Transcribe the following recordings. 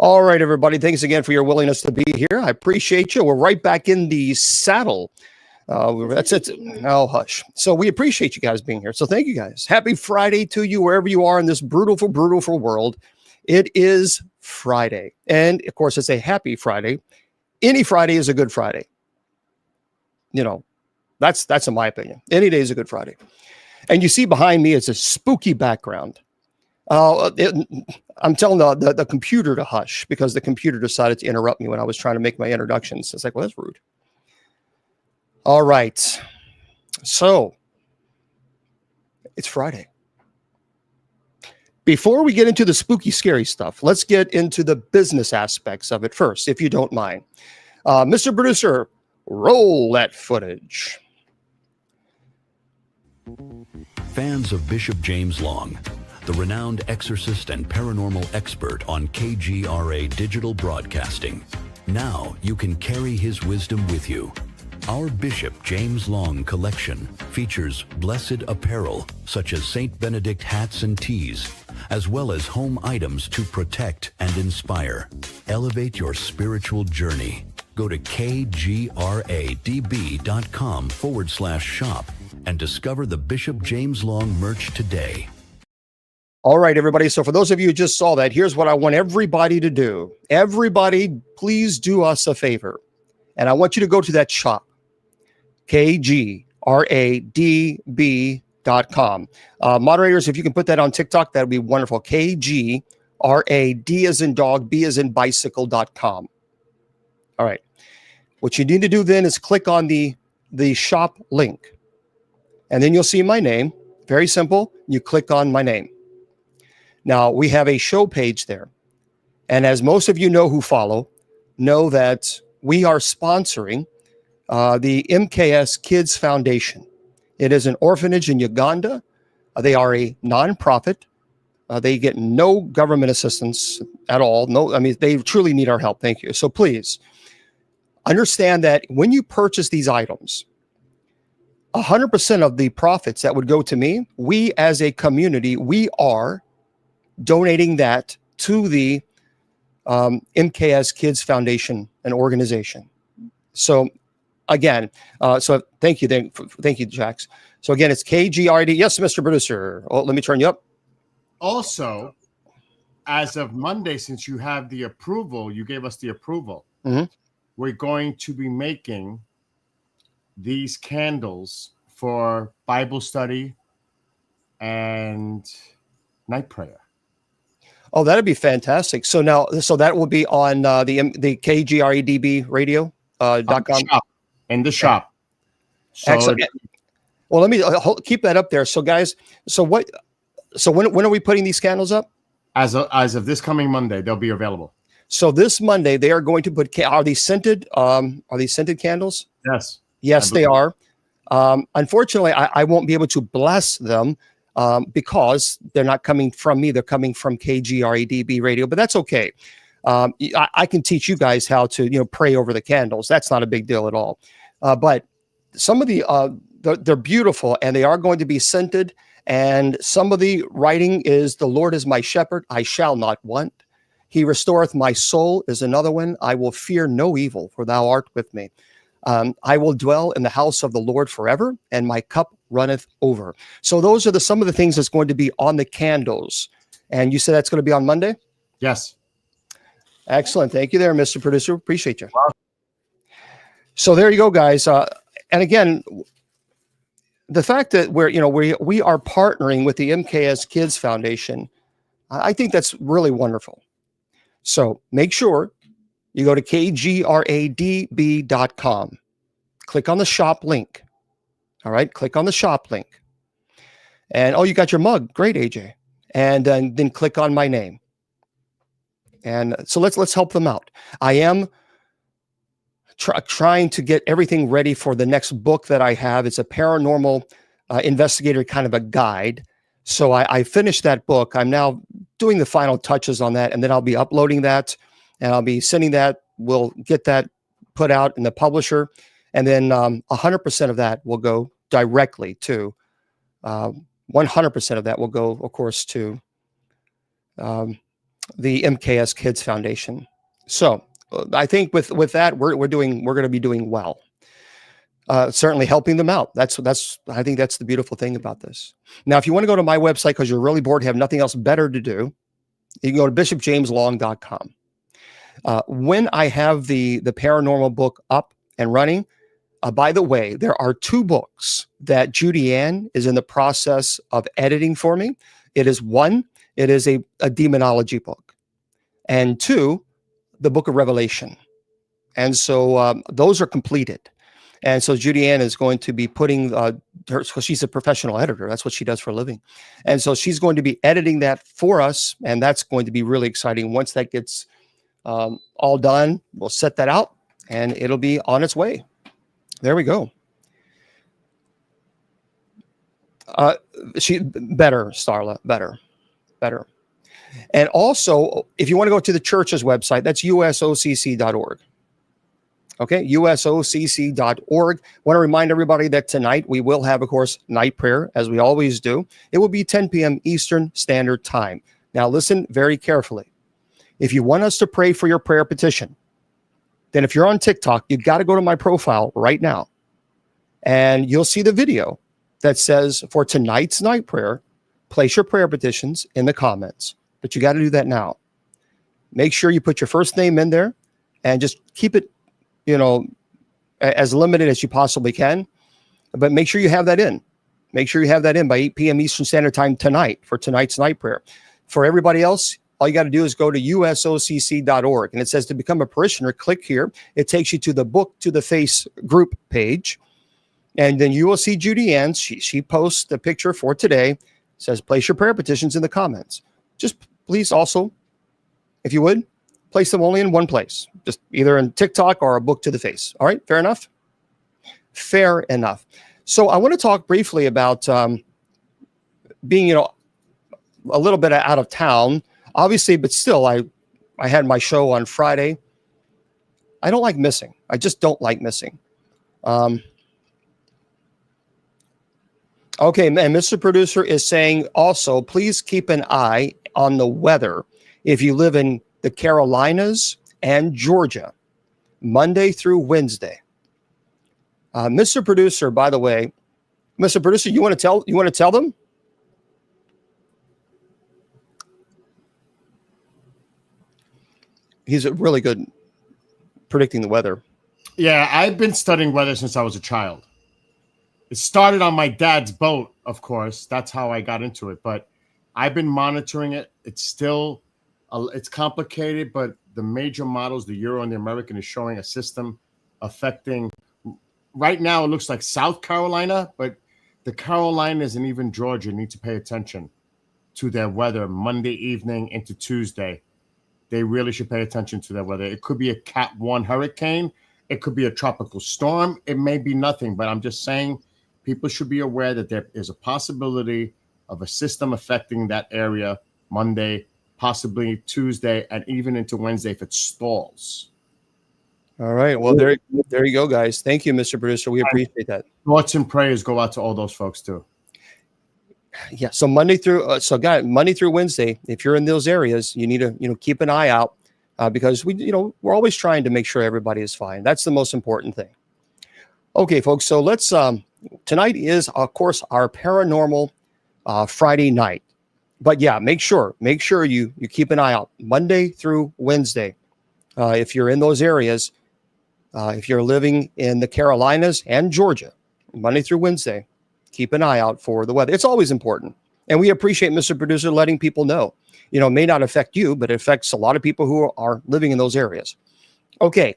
All right, everybody. Thanks again for your willingness to be here. I appreciate you. We're right back in the saddle. That's it. Oh, hush. So we appreciate you guys being here. So thank you guys. Happy Friday to you, wherever you are in this brutal world. It is Friday. And of course, it's a happy Friday. Any Friday is a good Friday. You know, that's in my opinion. Any day is a good Friday. And you see behind me, it's a spooky background. I'm telling the computer to hush because the computer decided to interrupt me when I was trying to make my introductions. It's like, well, that's rude. All right. So it's Friday. Before we get into the spooky, scary stuff, let's get into the business aspects of it first, if you don't mind. Mr. Producer, roll that footage. Fans of Bishop James Long, the renowned exorcist and paranormal expert on KGRA Digital Broadcasting. Now you can carry his wisdom with you. Our Bishop James Long collection features blessed apparel such as St. Benedict hats and tees, as well as home items to protect and inspire. Elevate your spiritual journey. Go to kgradb.com/shop and discover the Bishop James Long merch today. All right, everybody. So for those of you who just saw that, here's what I want everybody to do. Everybody, please do us a favor. And I want you to go to that shop, kgradb.com. Moderators, if you can put that on TikTok, that would be wonderful. kgrad as in dog, b as in bicycle.com. All right. What you need to do then is click on the shop link. And then you'll see my name. Very simple. You click on my name. Now, we have a show page there. And as most of you know who follow, know that we are sponsoring the MKS Kids Foundation. It is an orphanage in Uganda. They are a nonprofit. They get no government assistance at all. No, I mean, they truly need our help. Thank you. So please understand that when you purchase these items, 100% of the profits that would go to me, we as a community, we are donating that to the MKS Kids Foundation, an organization. So again, so thank you, Jax. So again, it's KGRD. Yes, Mr. Producer. Oh, let me turn you up. Also, as of Monday, since you have the approval, you gave us the approval. Mm-hmm. We're going to be making these candles for Bible study and night prayer. Oh, that'd be fantastic. So now, so that will be on the KGREDB radio.com. In the shop. So excellent. Well, let me keep that up there. So guys, so when are we putting these candles up? As of this coming Monday, they'll be available. So this Monday, they are going to put, are these scented candles? Yes. Yes, they are. Unfortunately, I won't be able to bless them because they're not coming from me. They're coming from KGREDB radio, but that's okay. I can teach you guys how to, pray over the candles. That's not a big deal at all. But some of they're beautiful and they are going to be scented. And some of the writing is, "The Lord is my shepherd, I shall not want. He restoreth my soul" is another one. "I will fear no evil, for thou art with me. I will dwell in the house of the Lord forever, and my cup runneth over." So those are some of the things that's going to be on the candles. And you said that's going to be on Monday? Yes. Excellent. Thank you there, Mr. Producer. Appreciate you. Wow. So there you go, guys. And again, the fact that we are partnering with the MKS Kids Foundation, I think that's really wonderful. So make sure you go to kgradb.com. Click on the shop link. All right, click on the shop link. And you got your mug. Great, AJ. And then click on my name. And so let's help them out. I am trying to get everything ready for the next book that I have. It's a paranormal investigator kind of a guide. So I finished that book. I'm now doing the final touches on that, and then I'll be uploading that, and I'll be sending that. We'll get that put out in the publisher, and then 100% of that will go directly to 100% of that will go, of course, to the MKS Kids Foundation. So I think with that, we're going to be doing well. Certainly helping them out. I think that's the beautiful thing about this. Now, if you want to go to my website because you're really bored, have nothing else better to do, you can go to bishopjameslong.com. When I have the paranormal book up and running, by the way, there are 2 books that Judy Ann is in the process of editing for me. It is a demonology book, and 2, the book of Revelation. And so those are completed. And so Judy Ann is going to be putting she's a professional editor. That's what she does for a living. And so she's going to be editing that for us. And that's going to be really exciting. Once that gets all done, we'll set that out and it'll be on its way. There we go. Better, Starla, better. And also, if you want to go to the church's website, that's usocc.org. Okay, usocc.org. I want to remind everybody that tonight we will have, of course, night prayer, as we always do. It will be 10 p.m. Eastern Standard Time. Now, listen very carefully. If you want us to pray for your prayer petition, then if you're on TikTok, you've got to go to my profile right now. And you'll see the video that says, for tonight's night prayer, place your prayer petitions in the comments. But you got to do that now. Make sure you put your first name in there and just keep it, as limited as you possibly can. But make sure you have that in. Make sure you have that in by 8 p.m. Eastern Standard Time tonight for tonight's night prayer. For everybody else, all you got to do is go to usocc.org. And it says to become a parishioner, click here. It takes you to the Book to the Face group page. And then you will see Judy Ann. She posts the picture for today. It says, place your prayer petitions in the comments. Just please also, if you would, place them only in one place. Just either in TikTok or a Book to the Face. All right, fair enough? Fair enough. So I want to talk briefly about being, a little bit out of town. Obviously, but still, I had my show on Friday. I don't like missing. I just don't like missing. Okay, and Mr. Producer is saying also, please keep an eye on the weather if you live in the Carolinas and Georgia, Monday through Wednesday. Mr. Producer, by the way, Mr. Producer, you want to tell them? He's really good predicting the weather. Yeah, I've been studying weather since I was a child. It started on my dad's boat, of course. That's how I got into it. But I've been monitoring it. It's still, it's complicated, but the major models, the Euro and the American, is showing a system affecting. Right now, it looks like South Carolina, but the Carolinas and even Georgia need to pay attention to their weather Monday evening into Tuesday. They really should pay attention to their weather. It could be a Cat 1 hurricane. It could be a tropical storm. It may be nothing, but I'm just saying people should be aware that there is a possibility of a system affecting that area Monday, possibly Tuesday, and even into Wednesday if it stalls. All right. Well, there you go, guys. Thank you, Mr. Producer. We appreciate that. Thoughts and prayers go out to all those folks too. Yeah. So Monday through Wednesday, if you're in those areas, you need to keep an eye out because we're always trying to make sure everybody is fine. That's the most important thing. Okay, folks. So let's. Tonight is, of course, our paranormal Friday night. But yeah, make sure you keep an eye out Monday through Wednesday. If you're in those areas, if you're living in the Carolinas and Georgia, Monday through Wednesday, keep an eye out for the weather. It's always important. And we appreciate Mr. Producer letting people know. It may not affect you, but it affects a lot of people who are living in those areas. Okay.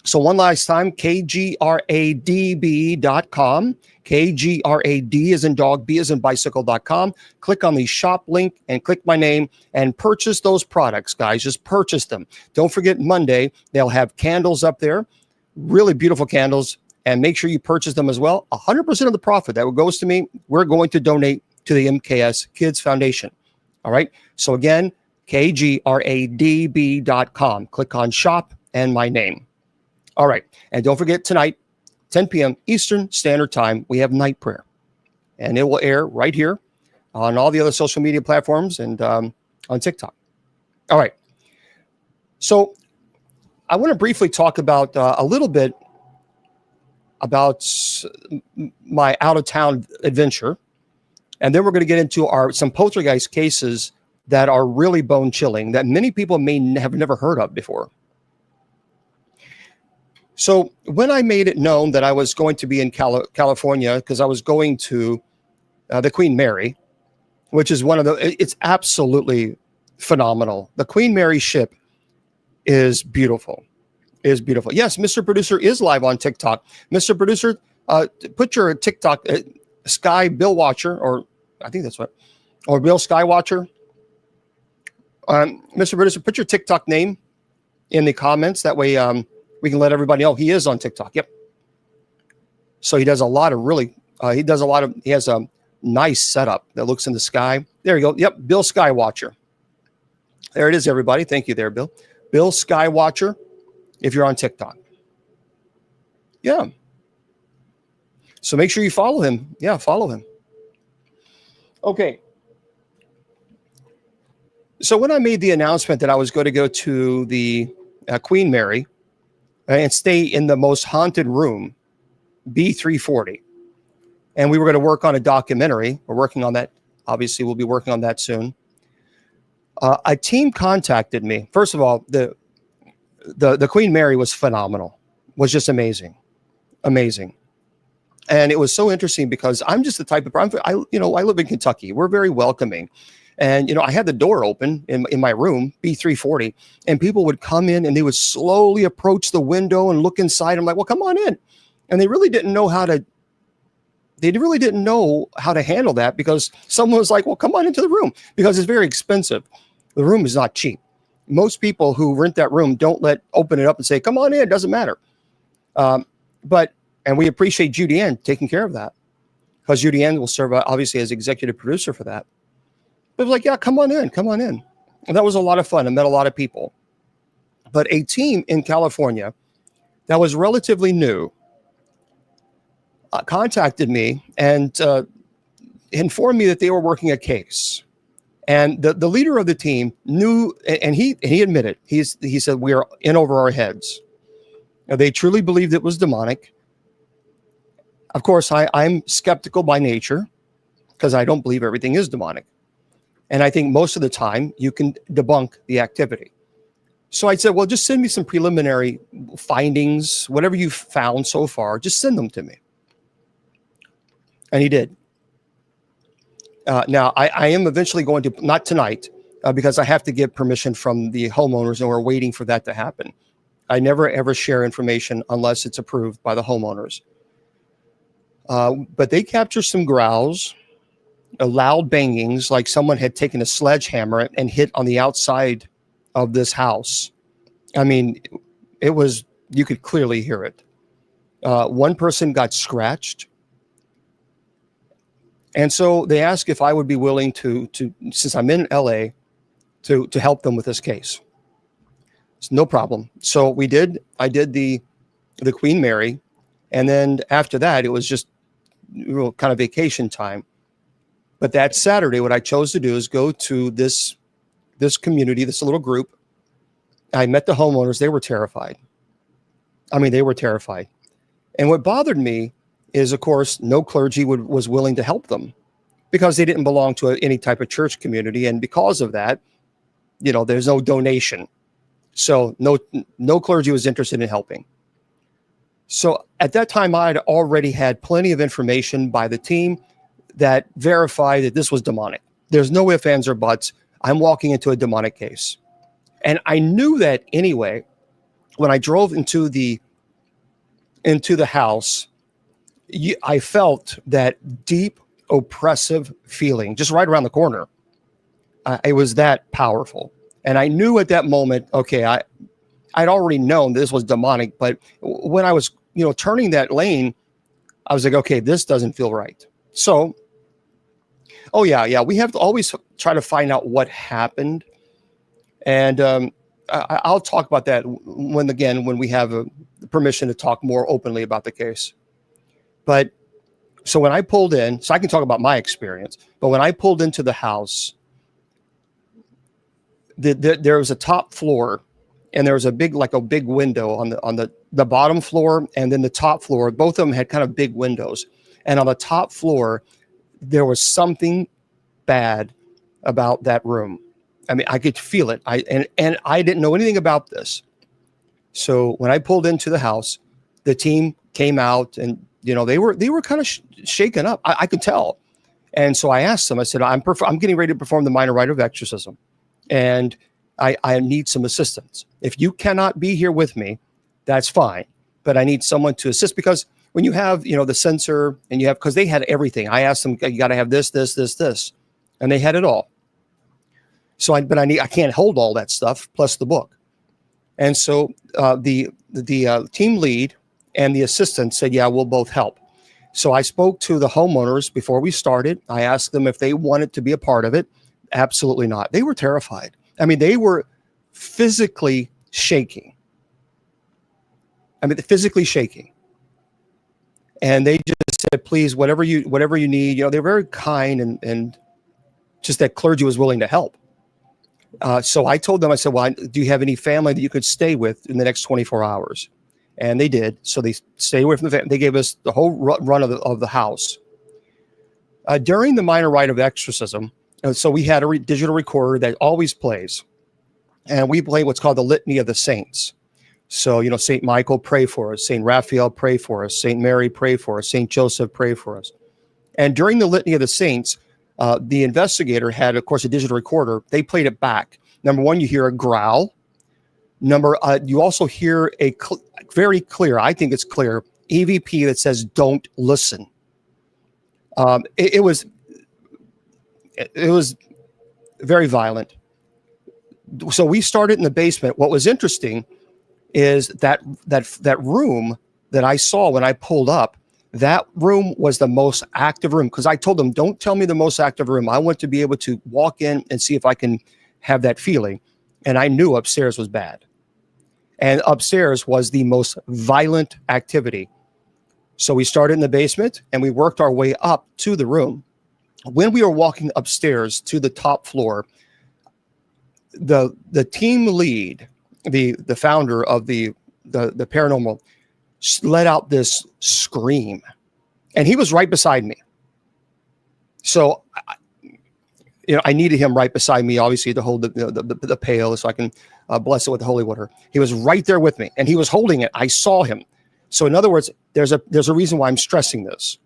So one last time, kgradb.com, KGRAD as in dog, B as in bicycle.com. Click on the shop link and click my name and purchase those products, guys. Just purchase them. Don't forget Monday, they'll have candles up there, really beautiful candles, and make sure you purchase them as well. 100% of the profit that goes to me, we're going to donate to the MKS Kids Foundation. All right. So again, kgradb.com. Click on shop and my name. All right. And don't forget tonight, 10 p.m. Eastern Standard Time, we have night prayer. And it will air right here on all the other social media platforms and on TikTok. All right. So I want to briefly talk about a little bit about my out of town adventure. And then we're going to get into some poltergeist cases that are really bone chilling that many people may have never heard of before. So when I made it known that I was going to be in California, because I was going to the Queen Mary, which is it's absolutely phenomenal. The Queen Mary ship is beautiful. Yes, Mr. Producer is live on TikTok. Mr. Producer, put your TikTok, Sky Bill Watcher, or I think that's what, or Bill Skywatcher. Mr. Producer, put your TikTok name in the comments. That way we can let everybody know he is on TikTok. Yep. So he does a lot of he has a nice setup that looks in the sky. There you go. Yep. Bill Skywatcher. There it is, everybody. Thank you there, Bill. Bill Skywatcher, if you're on TikTok. Yeah. So make sure you follow him. Yeah, follow him. Okay. So when I made the announcement that I was going to go to the Queen Mary and stay in the most haunted room, B340, and we were going to work on a documentary. We're working on that. Obviously, we'll be working on that soon. A team contacted me. First of all, the Queen Mary was phenomenal. Was just amazing. And it was so interesting because I'm just the type of I live in Kentucky. We're very welcoming. And, I had the door open in my room, B340, and people would come in and they would slowly approach the window and look inside. I'm like, well, come on in. And they really didn't know how to handle that, because someone was like, well, come on into the room, because it's very expensive. The room is not cheap. Most people who rent that room don't open it up and say, come on in. It doesn't matter. And we appreciate Judy Ann taking care of that, because Judy Ann will serve obviously as executive producer for that. But it was like, yeah, come on in. And that was a lot of fun. I met a lot of people. But a team in California that was relatively new contacted me and informed me that they were working a case. And the leader of the team knew, and he admitted, he said, we are in over our heads. Now, they truly believed it was demonic. Of course, I'm skeptical by nature, because I don't believe everything is demonic. And I think most of the time you can debunk the activity. So I said, well, just send me some preliminary findings, whatever you've found so far, just send them to me. And he did. Now, I am eventually going to, not tonight, because I have to get permission from the homeowners, and we're waiting for that to happen. I never, ever share information unless it's approved by the homeowners. But they capture some growls, loud bangings, like someone had taken a sledgehammer and hit on the outside of this house. I mean, you could clearly hear it. One person got scratched. And so they asked if I would be willing to since I'm in LA, to help them with this case. It's no problem. So I did the Queen Mary. And then after that, it was just kind of vacation time. But that Saturday, what I chose to do is go to this community, this little group. I met the homeowners. They were terrified. I mean, they were terrified. And what bothered me is, of course, no clergy was willing to help them, because they didn't belong to any type of church community. And because of that, there's no donation. So no clergy was interested in helping. So at that time, I had already had plenty of information by the team that verified that this was demonic. There's no ifs, ands, or buts. I'm walking into a demonic case. And I knew that anyway. When I drove into the house, I felt that deep, oppressive feeling just right around the corner. It was that powerful. And I knew at that moment, okay, I'd already known this was demonic, but when I was, turning that lane, I was like, okay, this doesn't feel right. So, we have to always try to find out what happened. And I'll talk about that when we have permission to talk more openly about the case. But so when I pulled in, so I can talk about my experience, but when I pulled into the house, there was a top floor, and there was a big window on the bottom floor, and then the top floor. Both of them had kind of big windows, and on the top floor, there was something bad about that room. I mean, I could feel it. And I didn't know anything about this. So when I pulled into the house, the team came out, and they were kind of shaken up. I could tell. And so I asked them. I said, I'm getting ready to perform the minor rite of exorcism, and I need some assistance. If you cannot be here with me, that's fine. But I need someone to assist, because when you have the sensor, and because they had everything. I asked them, you got to have this, and they had it all. So I can't hold all that stuff plus the book. And so the team lead and the assistant said, yeah, we'll both help. So I spoke to the homeowners before we started. I asked them if they wanted to be a part of it. Absolutely not. They were terrified. I mean, they were physically shaking. Physically shaking. And they just said, please, whatever you need. They're very kind, and just that clergy was willing to help. So I told them, I said, well, do you have any family that you could stay with in the next 24 hours? And they did. So they stayed away from the family. They gave us the whole run of the house. During the minor rite of exorcism, so we had a digital recorder that always plays. And we play what's called the Litany of the Saints. So, St. Michael, pray for us. St. Raphael, pray for us. St. Mary, pray for us. St. Joseph, pray for us. And during the Litany of the Saints, the investigator had, of course, a digital recorder. They played it back. Number one, you hear a growl. You also hear a very clear, I think it's clear, EVP that says, don't listen. It was very violent. So we started in the basement. What was interesting is that room that I saw when I pulled up, that room was the most active room, because I told them, don't tell me the most active room. I want to be able to walk in and see if I can have that feeling. And I knew upstairs was bad. And upstairs was the most violent activity. So we started in the basement, and we worked our way up to the room. When we were walking upstairs to the top floor, the team lead, the founder of the Paranormal, let out this scream, and he was right beside me. So, I needed him right beside me, obviously, to hold the pail so I can bless it with the holy water. He was right there with me, and he was holding it. I saw him. So, in other words, there's a reason why I'm stressing this.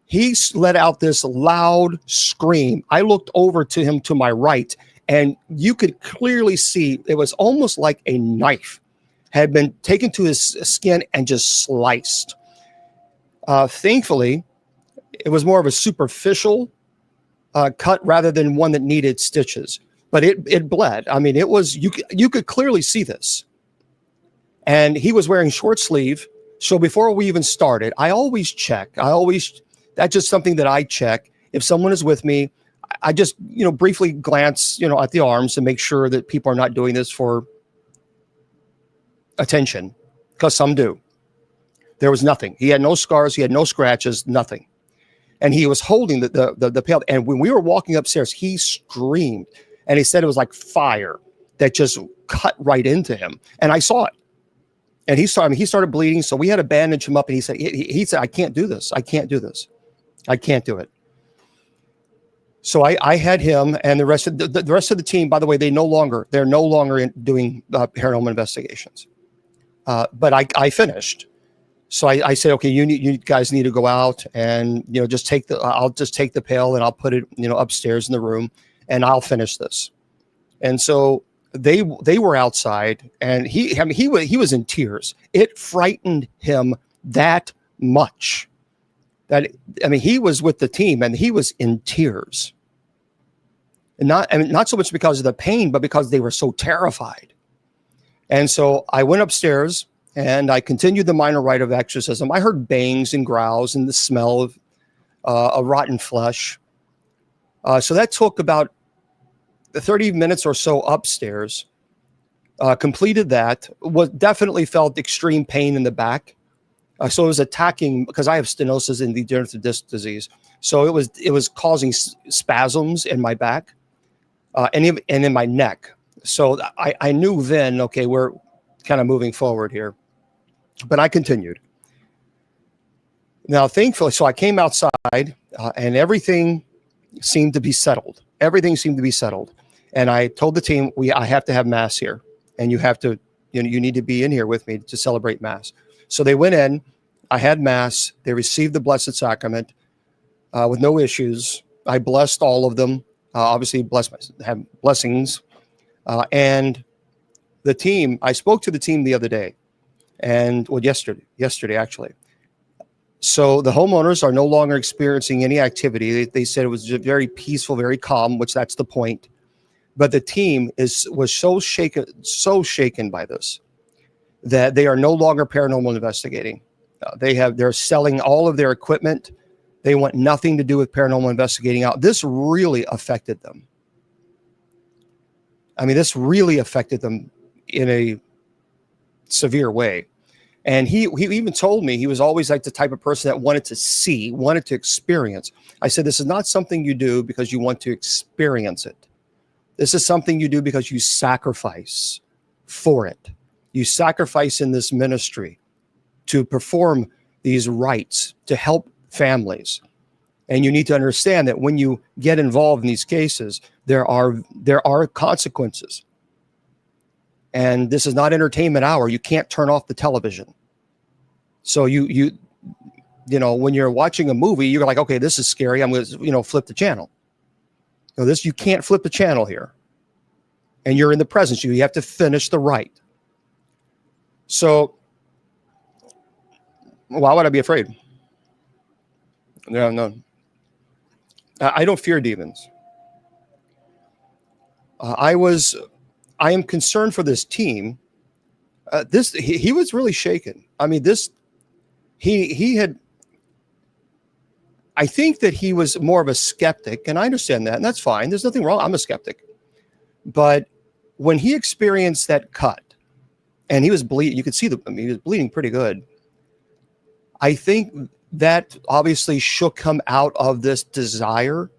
He let out this loud scream. I looked over to him to my right, and you could clearly see it was almost like a knife had been taken to his skin and just sliced. Thankfully, it was more of a superficial cut rather than one that needed stitches, but it bled. I mean, it was, you could clearly see this. And he was wearing short sleeve. So before we even started, I always check. That's just something that I check. If someone is with me, I just, briefly glance, at the arms to make sure that people are not doing this for attention, because some do. There was nothing. He had no scars. He had no scratches, nothing. And he was holding the pail. And when we were walking upstairs, he screamed, and he said it was like fire that just cut right into him. And I saw it. And he started bleeding. So we had to bandage him up. And he said, I can't do this. I can't do this. I can't do it. So I had him, and the rest of the team. By the way, they're no longer doing paranormal investigations. But I finished. So I said, okay, you guys need to go out and I'll just take the pail and I'll put it upstairs in the room, and I'll finish this. And so they were outside, and he was in tears. It frightened him that much. He was with the team, and he was in tears. And not so much because of the pain, but because they were so terrified. And so I went upstairs, and I continued the minor rite of exorcism. I heard bangs and growls and the smell of a rotten flesh. So that took about 30 minutes or so upstairs. Completed that. Definitely felt extreme pain in the back. So it was attacking, because I have stenosis and degenerative disc disease. So it was causing spasms in my back and in my neck. So I knew then, okay, we're kind of moving forward here, but I continued. Now, thankfully, so I came outside and everything seemed to be settled. Everything seemed to be settled. And I told the team, I have to have mass here, and you have to, you need to be in here with me to celebrate mass. So they went in, I had mass, they received the Blessed Sacrament with no issues. I blessed all of them, obviously have blessings. And the team, I spoke to the team the other day, and well, yesterday actually. So the homeowners are no longer experiencing any activity. They said it was just very peaceful, very calm, which that's the point. But the team was so shaken by this that they are no longer paranormal investigating. They're selling all of their equipment. They want nothing to do with paranormal investigating out. This really affected them. I mean, this really affected them in a severe way. And he even told me he was always like the type of person that wanted to experience. I said, this is not something you do because you want to experience it. This is something you do because you sacrifice for it. You sacrifice in this ministry to perform these rites to help families. And you need to understand that when you get involved in these cases, there are consequences. And this is not entertainment hour. You can't turn off the television. So you when you're watching a movie, you're like, okay, this is scary. I'm going to flip the channel. You can't flip the channel here. And you're in the presence. You have to finish the rite. So why would I be afraid? No. I don't fear demons. I am concerned for this team. He was really shaken. I mean, he had, I think that he was more of a skeptic, and I understand that, and that's fine. There's nothing wrong. I'm a skeptic. But when he experienced that cut and he was bleeding, you could see he was bleeding pretty good. I think that obviously shook him out of this desire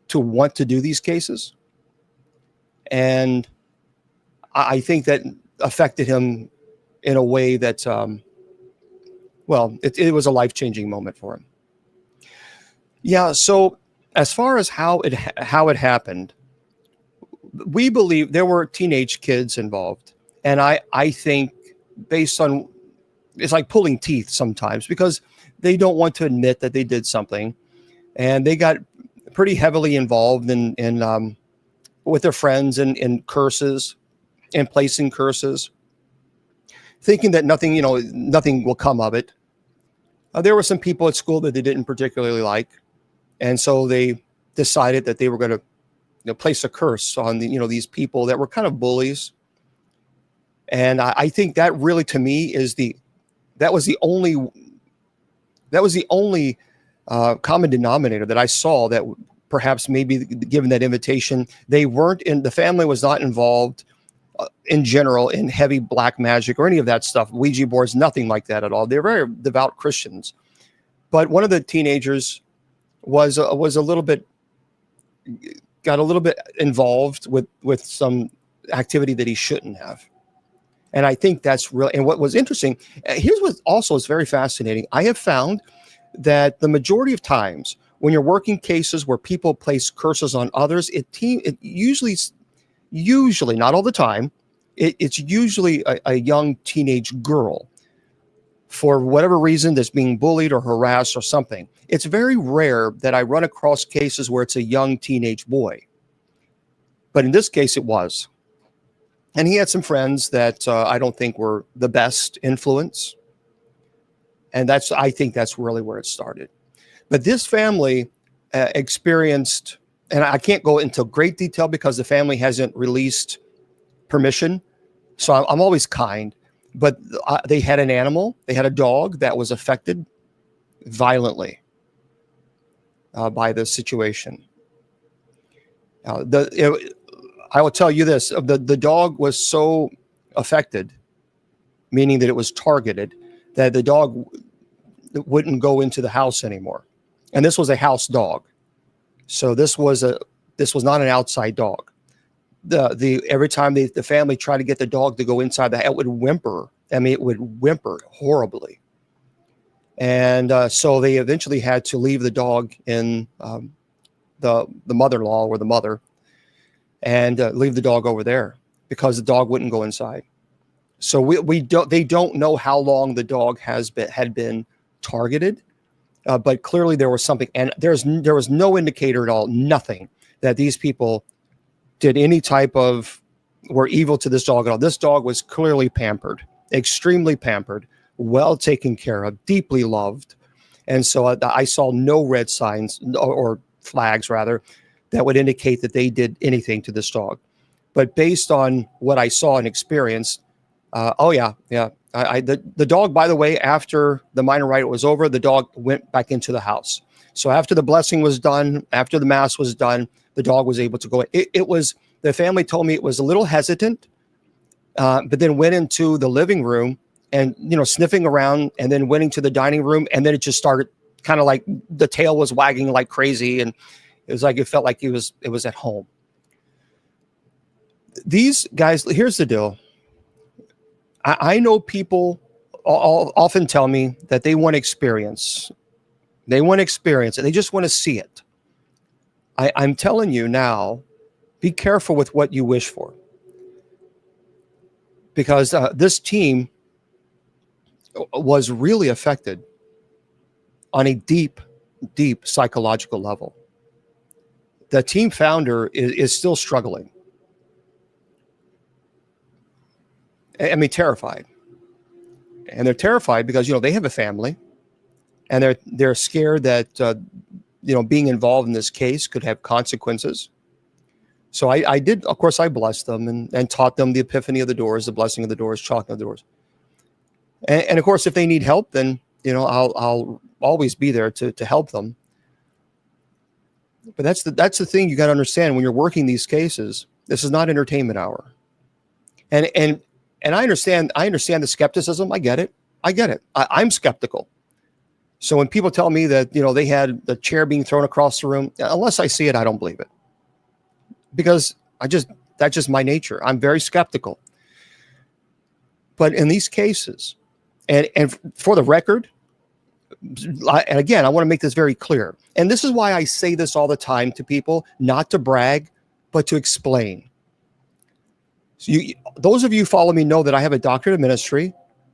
to want to do these cases. And I think that affected him in a way that, it was a life-changing moment for him. Yeah. So as far as how it happened, we believe there were teenage kids involved. And I think based on, it's like pulling teeth sometimes because they don't want to admit that they did something. And they got pretty heavily involved in with their friends and curses and placing curses, thinking that nothing will come of it. There were some people at school that they didn't particularly like. And so they decided that they were going to place a curse on these people that were kind of bullies. And I think that really, to me, that was the only common denominator that I saw that perhaps maybe given that invitation, the family was not involved in general in heavy black magic or any of that stuff, Ouija boards, nothing like that at all. They're very devout Christians. But one of the teenagers was a little bit, got a little bit involved with some activity that he shouldn't have. And I think that's real. And what was interesting, here's what also is very fascinating. I have found that the majority of times when you're working cases where people place curses on others, it usually, not all the time, it's usually a young teenage girl for whatever reason that's being bullied or harassed or something. It's very rare that I run across cases where it's a young teenage boy. But in this case, it was. And he had some friends that I don't think were the best influence. And I think that's really where it started. But this family experienced, and I can't go into great detail because the family hasn't released permission. So I'm always kind. But they had an animal. They had a dog that was affected violently by the situation. I will tell you this, the dog was so affected, meaning that it was targeted, that the dog wouldn't go into the house anymore. And this was a house dog. So this was not an outside dog. the every time the family tried to get the dog to go inside the house, it would whimper. I mean, it would whimper horribly. And so they eventually had to leave the dog in the mother-in-law or the mother, and leave the dog over there because the dog wouldn't go inside. So they don't know how long the dog had been targeted, but clearly there was something, and there was no indicator at all, nothing, that these people did any type of were evil to this dog at all. This dog was clearly pampered, extremely pampered, well taken care of, deeply loved. And so I saw no red signs or flags rather that would indicate that they did anything to this dog. But based on what I saw and experienced, the dog, by the way, after the minor rite was over, the dog went back into the house. So after the blessing was done, after the mass was done, the dog was able to go. The family told me it was a little hesitant, but then went into the living room and, sniffing around, and then went into the dining room. And then it just started kind of like the tail was wagging like crazy. And it was like, it felt like it was at home. These guys, here's the deal. I know people often tell me that they want experience. They want to experience it. They just want to see it. I'm telling you now, be careful with what you wish for. Because this team was really affected on a deep, deep psychological level. The team founder is still struggling. I mean, terrified. And they're terrified because, they have a family, and they're scared that, being involved in this case could have consequences. So I did, of course, I blessed them and taught them the epiphany of the doors, the blessing of the doors, chalking of the doors. And of course, if they need help, then, I'll always be there to help them. But that's the thing you got to understand when you're working these cases. This is not entertainment hour. And I understand the skepticism. I get it. I'm skeptical. So when people tell me that, they had the chair being thrown across the room, unless I see it, I don't believe it. Because that's just my nature. I'm very skeptical. But in these cases, and for the record, and again, I want to make this very clear. And this is why I say this all the time to people, not to brag, but to explain. So those of you who follow me know that I have a doctorate of ministry.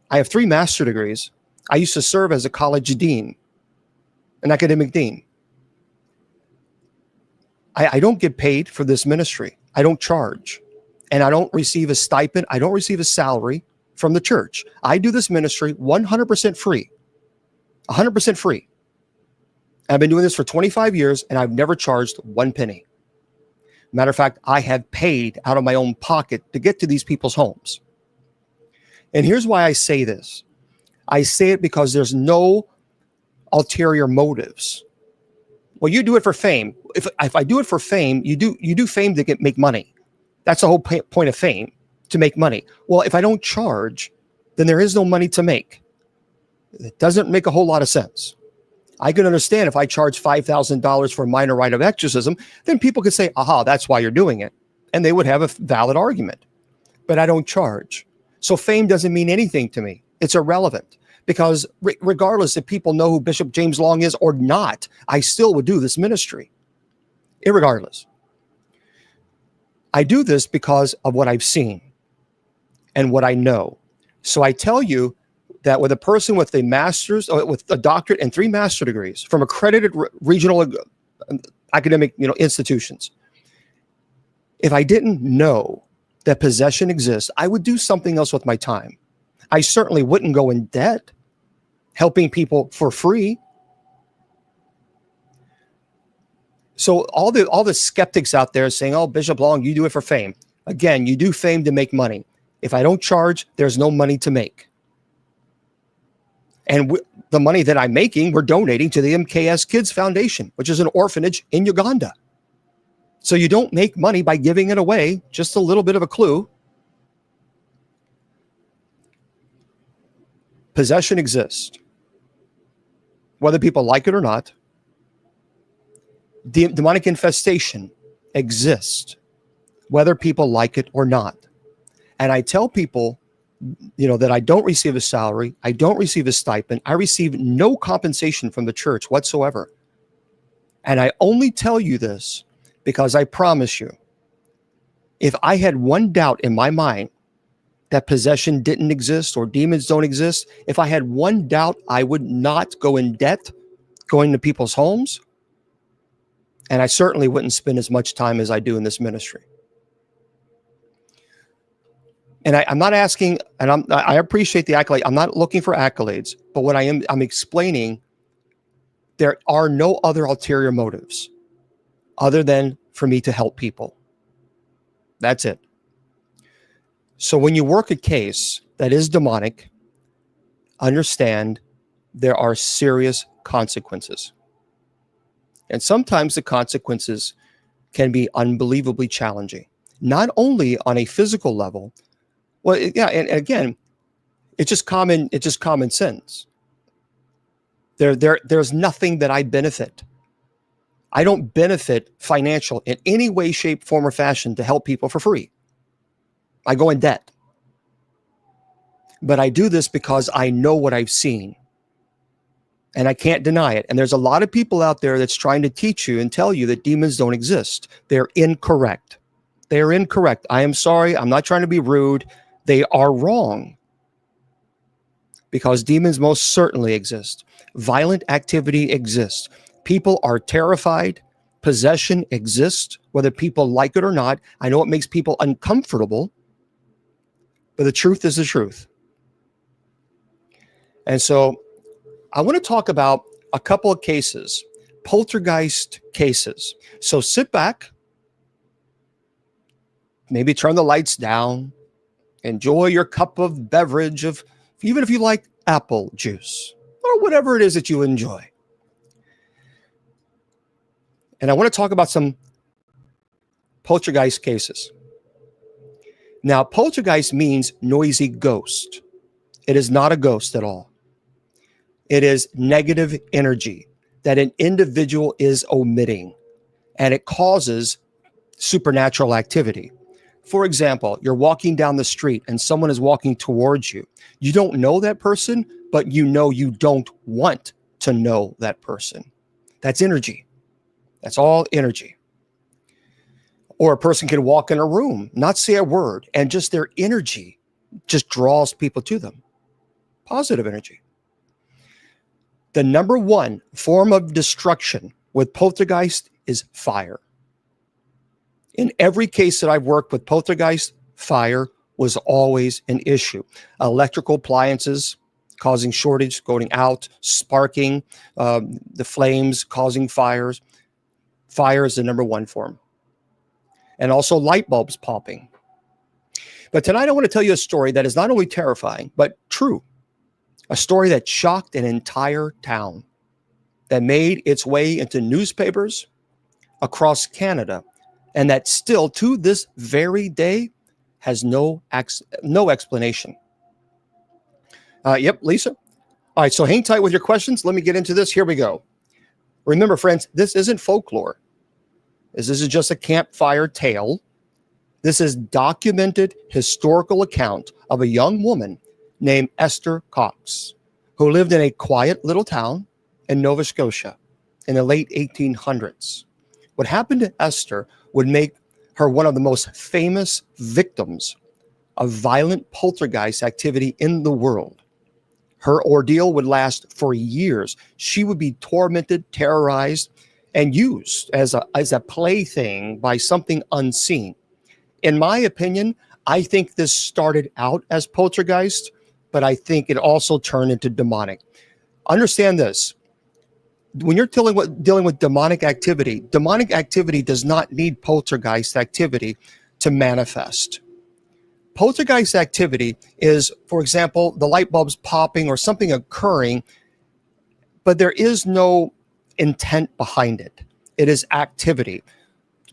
I have 3 master's degrees. I used to serve as a college dean, an academic dean. I don't get paid for this ministry. I don't charge. And I don't receive a stipend. I don't receive a salary from the church. I do this ministry 100% free. 100% free. And I've been doing this for 25 years, and I've never charged 1 penny. Matter of fact, I have paid out of my own pocket to get to these people's homes. And here's why I say this. I say it because there's no ulterior motives. Well, you do it for fame. If I do it for fame, you do fame to make money. That's the whole point of fame, to make money. Well, if I don't charge, then there is no money to make. It doesn't make a whole lot of sense. I can understand if I charge $5,000 for a minor rite of exorcism, then people could say, aha, that's why you're doing it. And they would have a valid argument. But I don't charge. So fame doesn't mean anything to me. It's irrelevant. Because regardless if people know who Bishop James Long is or not, I still would do this ministry. Irregardless. I do this because of what I've seen and what I know. So I tell you that with a person with a master's, with a doctorate and 3 master's degrees from accredited regional academic institutions, if I didn't know that possession exists, I would do something else with my time. I certainly wouldn't go in debt helping people for free. So all the skeptics out there saying, oh, Bishop Long, you do it for fame. Again, you do fame to make money. If I don't charge, there's no money to make. And the money that I'm making, we're donating to the MKS Kids Foundation, which is an orphanage in Uganda. So you don't make money by giving it away. Just a little bit of a clue. Possession exists. Whether people like it or not. Demonic infestation exists. whether people like it or not. And I tell people, that I don't receive a salary. I don't receive a stipend. I receive no compensation from the church whatsoever. And I only tell you this because I promise you, if I had one doubt in my mind that possession didn't exist or demons don't exist, if I had one doubt, I would not go in debt going to people's homes. And I certainly wouldn't spend as much time as I do in this ministry. And I'm not asking, and I appreciate the accolade. I'm not looking for accolades, but what I'm explaining, there are no other ulterior motives other than for me to help people. That's it. So when you work a case that is demonic, understand there are serious consequences. And sometimes the consequences can be unbelievably challenging, not only on a physical level. Well, yeah, and again, it's just common sense. There's nothing that I benefit. I don't benefit financial in any way, shape, form, or fashion to help people for free. I go in debt. But I do this because I know what I've seen. And I can't deny it. And there's a lot of people out there that's trying to teach you and tell you that demons don't exist. They're incorrect. They're incorrect. I am sorry. I'm not trying to be rude. They are wrong. Because demons most certainly exist. Violent activity exists. People are terrified. Possession exists, whether people like it or not. I know it makes people uncomfortable, but the truth is the truth. And so I want to talk about a couple of cases, poltergeist cases. So sit back, maybe turn the lights down, enjoy your cup of beverage of, even if you like apple juice or whatever it is that you enjoy. And I want to talk about some poltergeist cases. Now, poltergeist means noisy ghost. It is not a ghost at all. It is negative energy that an individual is omitting, and it causes supernatural activity. For example, you're walking down the street and someone is walking towards you. You don't know that person, but you know you don't want to know that person. That's energy. That's all energy. Or a person can walk in a room, not say a word, and just their energy just draws people to them. Positive energy. The number one form of destruction with poltergeist is fire. In every case that I've worked with poltergeist, fire was always an issue. Electrical appliances causing shortage, going out, sparking, the flames causing fires. Fire is the number one form. And also light bulbs popping. But tonight I want to tell you a story that is not only terrifying, but true. A story that shocked an entire town, that made its way into newspapers across Canada, and that still to this very day has no explanation. Yep, Lisa. All right, so hang tight with your questions. Let me get into this. Here we go. Remember, friends, this isn't folklore. This is just a campfire tale. This is documented historical account of a young woman named Esther Cox, who lived in a quiet little town in Nova Scotia in the late 1800s. What happened to Esther would make her one of the most famous victims of violent poltergeist activity in the world. Her ordeal would last for years. She would be tormented, terrorized, and used as a plaything by something unseen. In my opinion, I think this started out as poltergeist, but I think it also turned into demonic. Understand this. When you're dealing with demonic activity does not need poltergeist activity to manifest. Poltergeist activity is, for example, the light bulbs popping or something occurring, but there is no intent behind it. It is activity.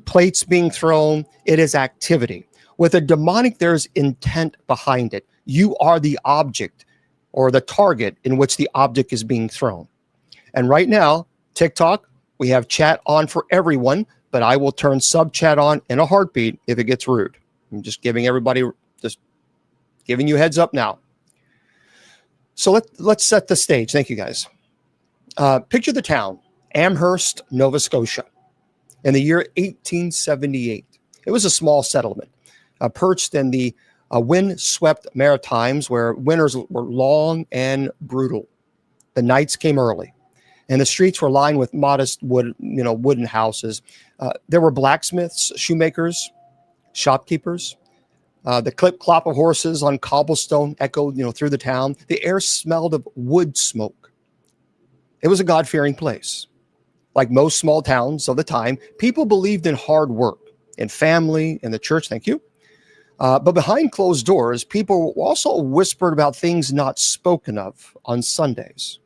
Plates being thrown, it is activity. With a demonic, there's intent behind it. You are the object or the target in which the object is being thrown. And right now, TikTok, We have chat on for everyone, but I will turn sub chat on in a heartbeat if it gets rude. I'm just giving you heads up now. So let's set the stage. Thank you, guys. Picture the town, Amherst, Nova Scotia, in the year 1878. It was a small settlement, perched in the wind-swept Maritimes, where winters were long and brutal. The nights came early, and the streets were lined with modest wooden houses. There were blacksmiths, shoemakers, shopkeepers. The clip-clop of horses on cobblestone echoed, through the town. The air smelled of wood smoke. It was a God-fearing place. Like most small towns of the time, people believed in hard work, in family, in the church. Thank you. But behind closed doors, people also whispered about things not spoken of on Sundays.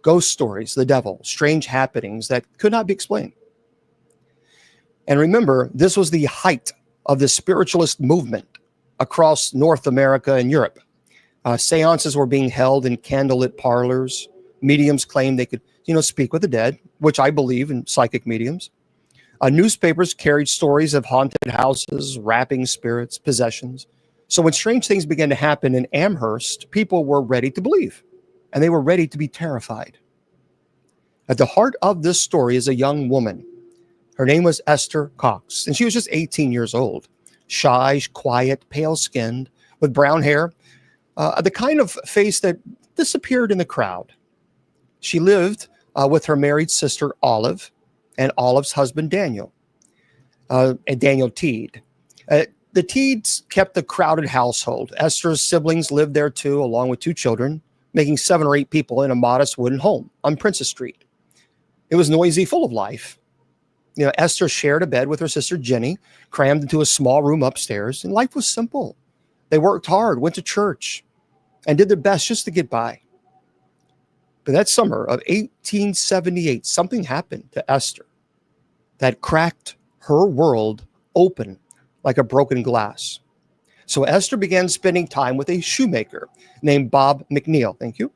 Ghost stories, the devil, strange happenings that could not be explained. And remember, this was the height of the spiritualist movement across North America and Europe. Seances were being held in candlelit parlors. Mediums claimed they could, speak with the dead, which I believe in psychic mediums. Newspapers carried stories of haunted houses, rapping spirits, possessions. So when strange things began to happen in Amherst, people were ready to believe, and they were ready to be terrified. At the heart of this story is a young woman. Her name was Esther Cox, and she was just 18 years old, shy, quiet, pale-skinned, with brown hair, the kind of face that disappeared in the crowd. She lived with her married sister, Olive, and Olive's husband, Daniel, and Daniel Teed. The Teeds kept the crowded household. Esther's siblings lived there too, along with 2 children, making 7 or 8 people in a modest wooden home on Princess Street. It was noisy, full of life. Esther shared a bed with her sister Jenny, crammed into a small room upstairs, and life was simple. They worked hard, went to church, and did their best just to get by. But that summer of 1878, something happened to Esther that cracked her world open like a broken glass. So Esther began spending time with a shoemaker named Bob McNeil. Thank you.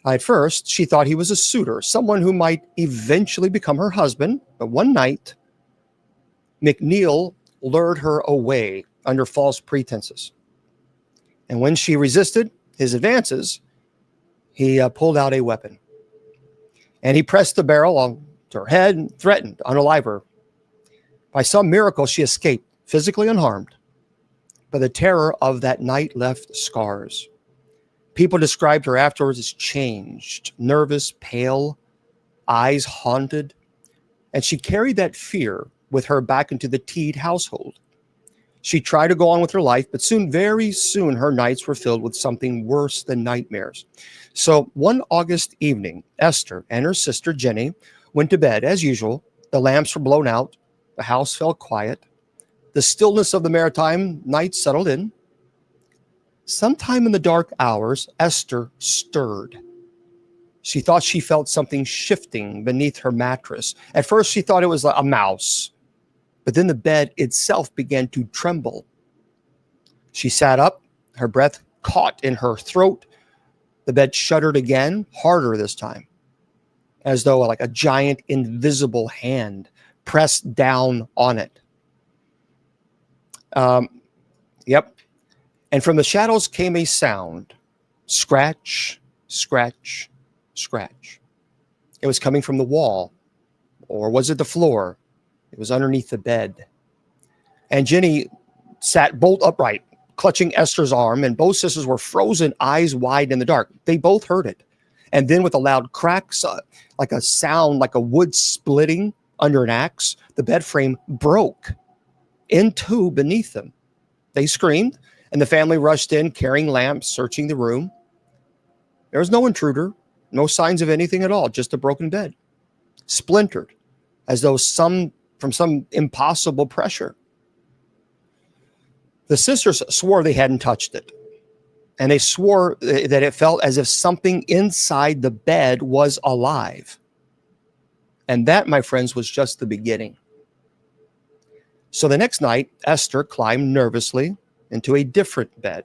At first, she thought he was a suitor, someone who might eventually become her husband. But one night, McNeil lured her away under false pretenses. And when she resisted his advances, he pulled out a weapon. And he pressed the barrel on her head and threatened to unalive her. By some miracle, she escaped, physically unharmed. But the terror of that night left scars. People described her afterwards as changed, nervous, pale, eyes haunted. And she carried that fear with her back into the Teed household. She tried to go on with her life, but very soon, her nights were filled with something worse than nightmares. So one August evening, Esther and her sister Jenny went to bed as usual. The lamps were blown out. The house fell quiet. The stillness of the maritime night settled in. Sometime in the dark hours, Esther stirred. She thought she felt something shifting beneath her mattress. At first, she thought it was a mouse, but then the bed itself began to tremble. She sat up, her breath caught in her throat. The bed shuddered again, harder this time, as though like a giant invisible hand pressed down on it. Yep. And from the shadows came a sound. Scratch, scratch, scratch. It was coming from the wall. Or was it the floor? It was underneath the bed. And Jenny sat bolt upright, clutching Esther's arm, and both sisters were frozen, eyes wide in the dark. They both heard it. And then with a loud crack, like a sound, like a wood splitting under an axe, the bed frame broke in two beneath them. They screamed, and the family rushed in, carrying lamps, searching the room. There was no intruder, no signs of anything at all, just a broken bed, splintered, as though from some impossible pressure. The sisters swore they hadn't touched it, and they swore that it felt as if something inside the bed was alive. And that, my friends, was just the beginning. So the next night, Esther climbed nervously into a different bed.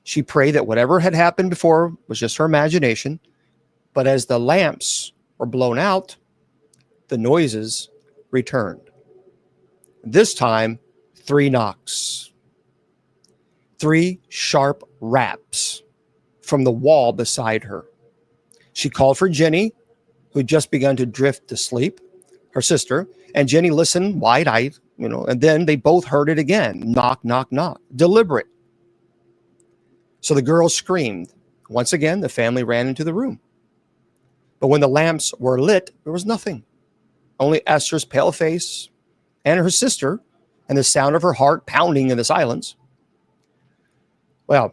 She prayed that whatever had happened before was just her imagination. But as the lamps were blown out, the noises returned. This time, 3 knocks, 3 sharp raps from the wall beside her. She called for Jenny, who had just begun to drift to sleep, her sister, and Jenny listened wide-eyed, and then they both heard it again. Knock, knock, knock. Deliberate. So the girls screamed. Once again, the family ran into the room. But when the lamps were lit, there was nothing. Only Esther's pale face and her sister and the sound of her heart pounding in the silence. Well,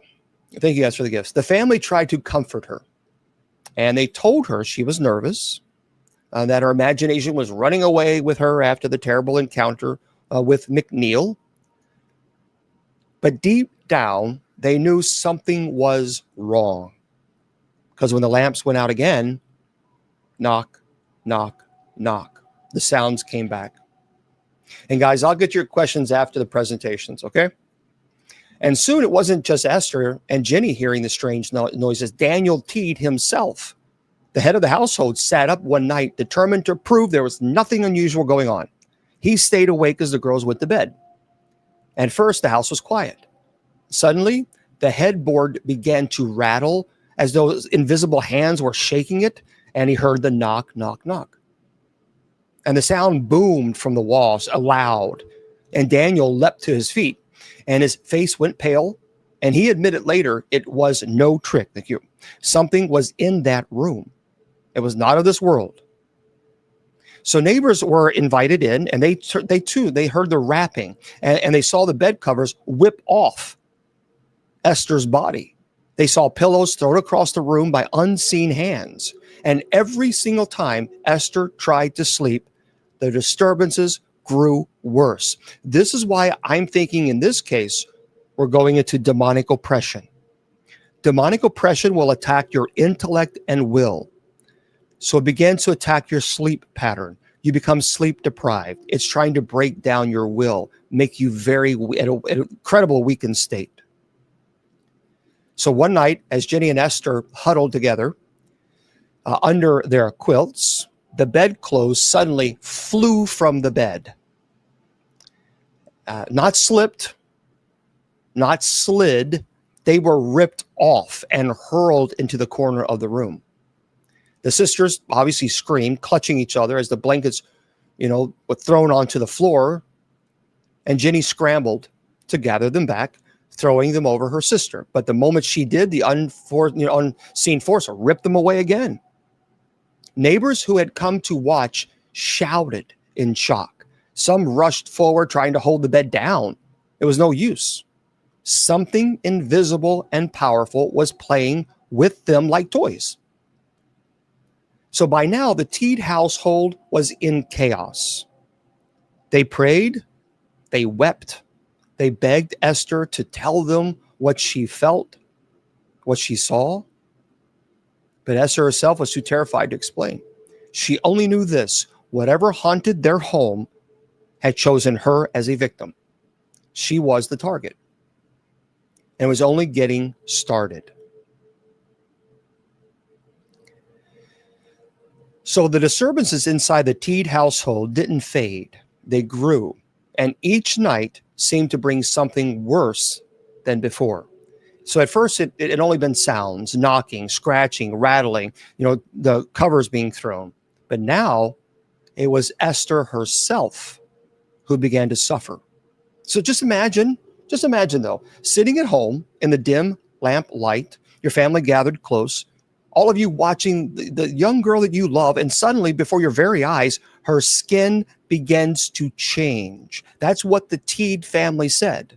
thank you guys for the gifts. The family tried to comfort her, and they told her she was nervous, that her imagination was running away with her after the terrible encounter with McNeil. But deep down, they knew something was wrong. Because when the lamps went out again, knock, knock, knock, the sounds came back. And guys, I'll get your questions after the presentations, okay? And soon it wasn't just Esther and Jenny hearing the strange noises. Daniel Teed himself, the head of the household, sat up one night determined to prove there was nothing unusual going on. He stayed awake as the girls went to bed. And first, the house was quiet. Suddenly, the headboard began to rattle as though invisible hands were shaking it, and he heard the knock, knock, knock. And the sound boomed from the walls aloud, and Daniel leapt to his feet, and his face went pale, and he admitted later it was no trick. Thank you. Something was in that room. It was not of this world. So neighbors were invited in, and they heard the rapping, and they saw the bed covers whip off Esther's body. They saw pillows thrown across the room by unseen hands. And every single time Esther tried to sleep, the disturbances grew worse. This is why I'm thinking in this case, we're going into demonic oppression. Demonic oppression will attack your intellect and will. So it begins to attack your sleep pattern. You become sleep deprived. It's trying to break down your will, make you at an incredible weakened state. So one night, as Jenny and Esther huddled together under their quilts, the bedclothes suddenly flew from the bed. Not slipped, not slid. They were ripped off and hurled into the corner of the room. The sisters obviously screamed, clutching each other as the blankets, were thrown onto the floor. And Jenny scrambled to gather them back, throwing them over her sister. But the moment she did, the unseen force ripped them away again. Neighbors who had come to watch shouted in shock. Some rushed forward trying to hold the bed down. It was no use. Something invisible and powerful was playing with them like toys. So by now, the Teed household was in chaos. They prayed, they wept, they begged Esther to tell them what she felt, what she saw. But Esther herself was too terrified to explain. She only knew this: whatever haunted their home had chosen her as a victim. She was the target, and was only getting started. So the disturbances inside the Teed household didn't fade. They grew, and each night seemed to bring something worse than before. So at first, it had only been sounds, knocking, scratching, rattling, the covers being thrown. But now it was Esther herself who began to suffer. So just imagine though, sitting at home in the dim lamp light, your family gathered close, all of you watching the young girl that you love, and suddenly before your very eyes, her skin begins to change. That's what the Teed family said.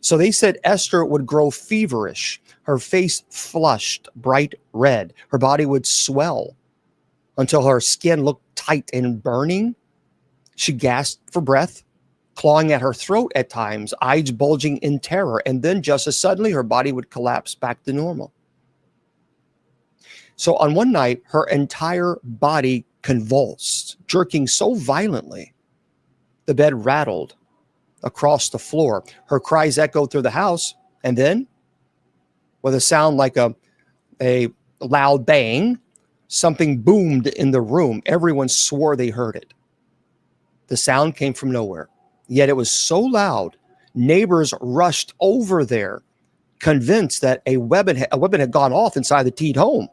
So they said Esther would grow feverish, her face flushed, bright red, her body would swell until her skin looked tight and burning. She gasped for breath, clawing at her throat at times, eyes bulging in terror, and then just as suddenly her body would collapse back to normal. So on one night, her entire body convulsed, jerking so violently, the bed rattled across the floor. Her cries echoed through the house, and then, with a sound like a loud bang, something boomed in the room. Everyone swore they heard it. The sound came from nowhere, yet it was so loud, neighbors rushed over there, convinced that a weapon had gone off inside the Teed home.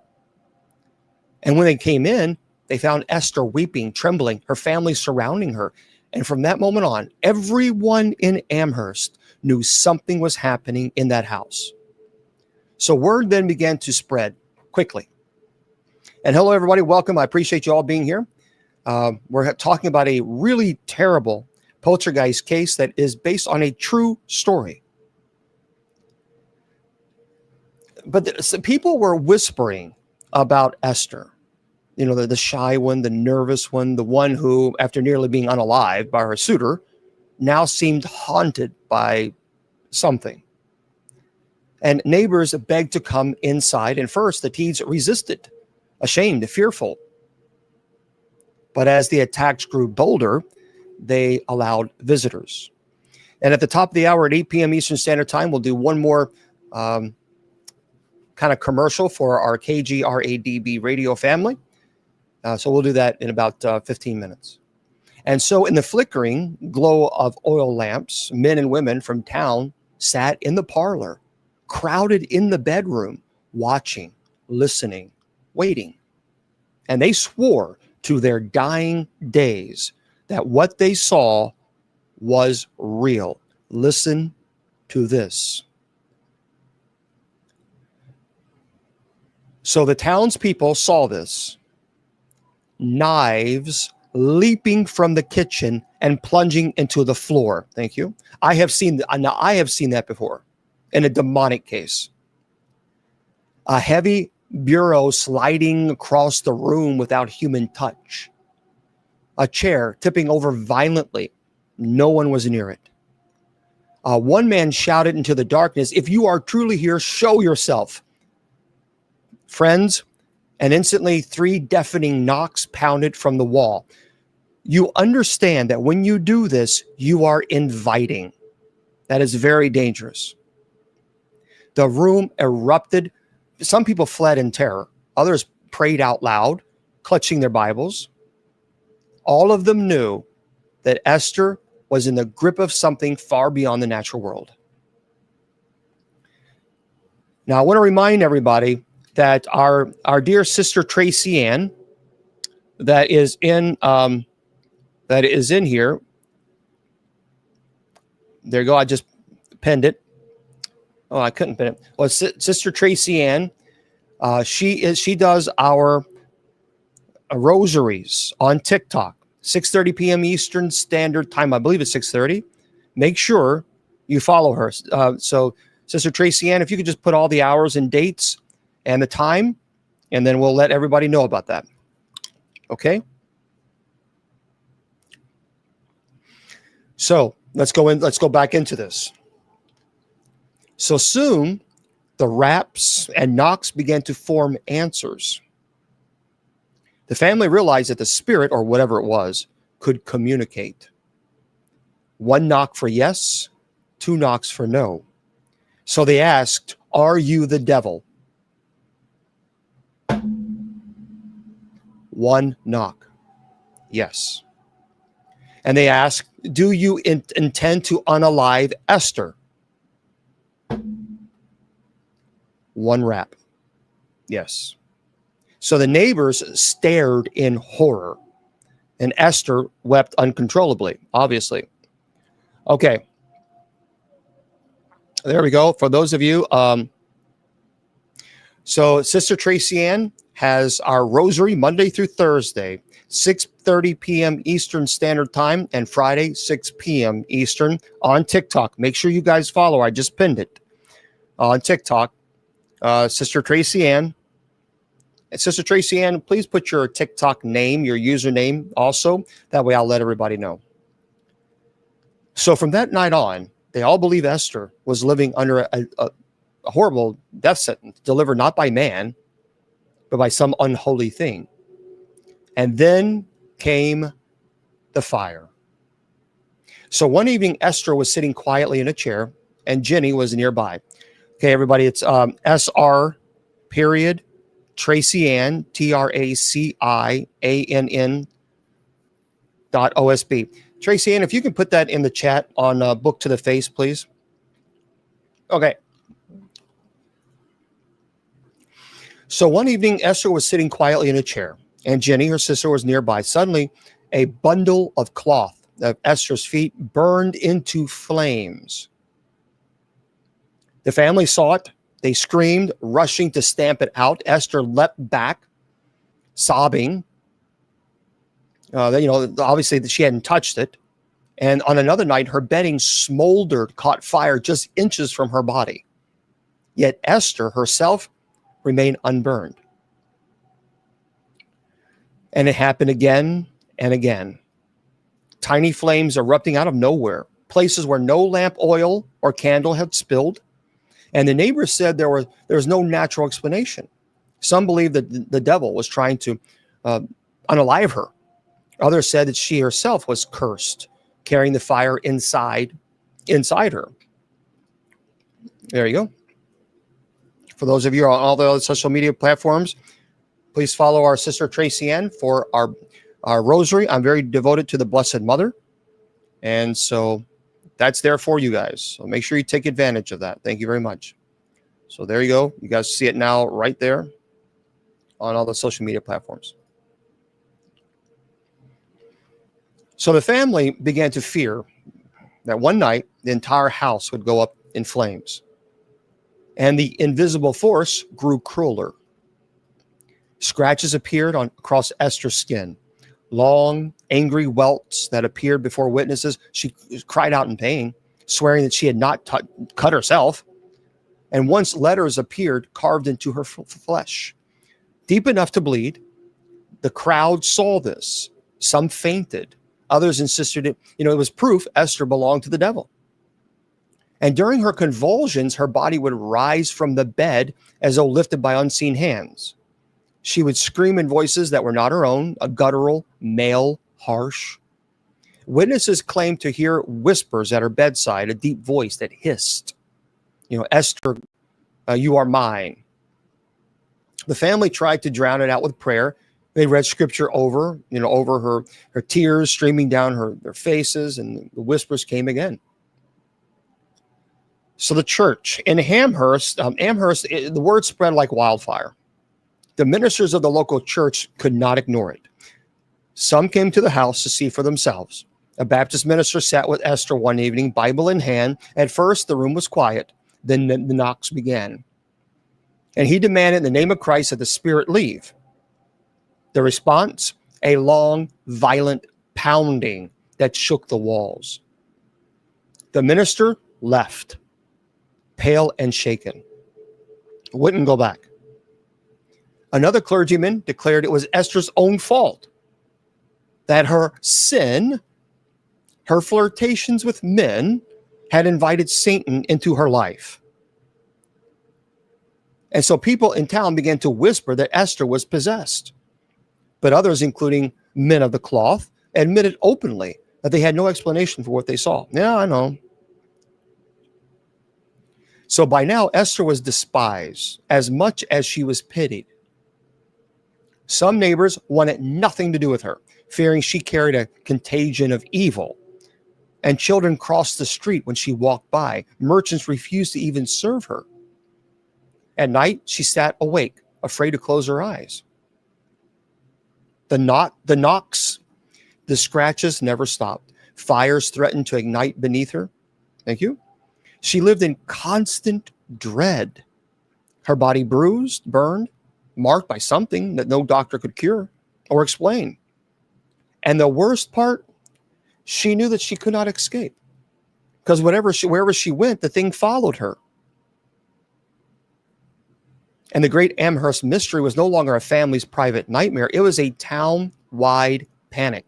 And when they came in, they found Esther weeping, trembling, her family surrounding her. And from that moment on, everyone in Amherst knew something was happening in that house. So word then began to spread quickly. And hello, everybody. Welcome. I appreciate you all being here. We're talking about a really terrible poltergeist case that is based on a true story. But some people were whispering about Esther. You know, the shy one, the nervous one, the one who, after nearly being unalived by her suitor, now seemed haunted by something. And neighbors begged to come inside. And first, the Teeds resisted, ashamed, fearful. But as the attacks grew bolder, they allowed visitors. And at the top of the hour at 8 p.m. Eastern Standard Time, we'll do one more kind of commercial for our KGRADB radio family. So we'll do that in about 15 minutes. And so in the flickering glow of oil lamps, men and women from town sat in the parlor, crowded in the bedroom, watching, listening, waiting. And they swore to their dying days that what they saw was real. Listen to this. So the townspeople saw this. Knives leaping from the kitchen and plunging into the floor. Thank you. I have seen that before in a demonic case. A heavy bureau sliding across the room without human touch. A chair tipping over violently. No one was near it. One man shouted into the darkness, "If you are truly here, show yourself." Friends, and instantly 3 deafening knocks pounded from the wall. You understand that when you do this, you are inviting. That is very dangerous. The room erupted. Some people fled in terror. Others prayed out loud, clutching their Bibles. All of them knew that Esther was in the grip of something far beyond the natural world. Now, I want to remind everybody that our dear sister Tracy Ann, that is in here. There you go. I just pinned it. Oh, I couldn't pin it. Well, Sister Tracy Ann, she does our rosaries on TikTok, 6:30 p.m. Eastern Standard Time. I believe it's 6:30. Make sure you follow her. So, Sister Tracy Ann, if you could just put all the hours and dates and the time, and then we'll let everybody know about that. Okay? So let's go back into this. So soon, the raps and knocks began to form answers. The family realized that the spirit, or whatever it was, could communicate. 1 knock for yes, 2 knocks for no. So they asked, "Are you the devil?" 1 knock. Yes. And they asked, "Do you intend to unalive Esther?" 1 rap. Yes. So the neighbors stared in horror, and Esther wept uncontrollably, obviously. Okay. There we go. For those of you, so Sister Tracy Ann has our rosary Monday through Thursday, 6:30 p.m. Eastern Standard Time, and Friday, 6 p.m. Eastern on TikTok. Make sure you guys follow. I just pinned it on TikTok. Sister Tracy Ann. And Sister Tracy Ann, please put your TikTok name, your username also. That way I'll let everybody know. So from that night on, they all believe Esther was living under a horrible death sentence, delivered not by man, but by some unholy thing. And then came the fire. So one evening, Esther was sitting quietly in a chair, and Jenny was nearby. Okay, everybody, it's SR Tracy Ann, TraciAnn.OSB. Tracy Ann, if you can put that in the chat on Book to the Face, please. Okay. So one evening, Esther was sitting quietly in a chair, and Jenny, her sister, was nearby. Suddenly, a bundle of cloth of Esther's feet burned into flames. The family saw it. They screamed, rushing to stamp it out. Esther leapt back, sobbing. Obviously that she hadn't touched it. And on another night, her bedding smoldered, caught fire just inches from her body. Yet Esther herself remained unburned. And it happened again and again. Tiny flames erupting out of nowhere, places where no lamp oil or candle had spilled. And the neighbors said there was no natural explanation. Some believed that the devil was trying to unalive her. Others said that she herself was cursed, carrying the fire inside her. There you go. For those of you on all the other social media platforms, please follow our sister Tracy Ann for our rosary. I'm very devoted to the Blessed Mother. And so that's there for you guys. So make sure you take advantage of that. Thank you very much. So there you go. You guys see it now right there on all the social media platforms. So the family began to fear that one night the entire house would go up in flames. And the invisible force grew crueler. Scratches appeared across Esther's skin. Long, angry welts that appeared before witnesses. She cried out in pain, swearing that she had not cut herself. And once letters appeared carved into her flesh, deep enough to bleed. The crowd saw this. Some fainted. Others insisted it was proof Esther belonged to the devil. And during her convulsions, her body would rise from the bed as though lifted by unseen hands. She would scream in voices that were not her own, a guttural, male, harsh. Witnesses claimed to hear whispers at her bedside, a deep voice that hissed, Esther, you are mine. The family tried to drown it out with prayer. They read scripture over her tears streaming down their faces, and the whispers came again. So the church in Amherst, the word spread like wildfire. The ministers of the local church could not ignore it. Some came to the house to see for themselves. A Baptist minister sat with Esther one evening, Bible in hand. At first, the room was quiet. Then the knocks began. And he demanded in the name of Christ that the spirit leave. The response, a long, violent pounding that shook the walls. The minister left, pale and shaken. Wouldn't go back. Another clergyman declared it was Esther's own fault, that her sin, her flirtations with men, had invited Satan into her life. And so people in town began to whisper that Esther was possessed. But others, including men of the cloth, admitted openly that they had no explanation for what they saw. Yeah, I know. So by now, Esther was despised as much as she was pitied. Some neighbors wanted nothing to do with her, fearing she carried a contagion of evil. And children crossed the street when she walked by. Merchants refused to even serve her. At night, she sat awake, afraid to close her eyes. The knocks, the scratches never stopped. Fires threatened to ignite beneath her. Thank you. She lived in constant dread. Her body bruised, burned, marked by something that no doctor could cure or explain. And the worst part, she knew that she could not escape, because wherever she went, the thing followed her. And the Great Amherst Mystery was no longer a family's private nightmare. It was a town-wide panic.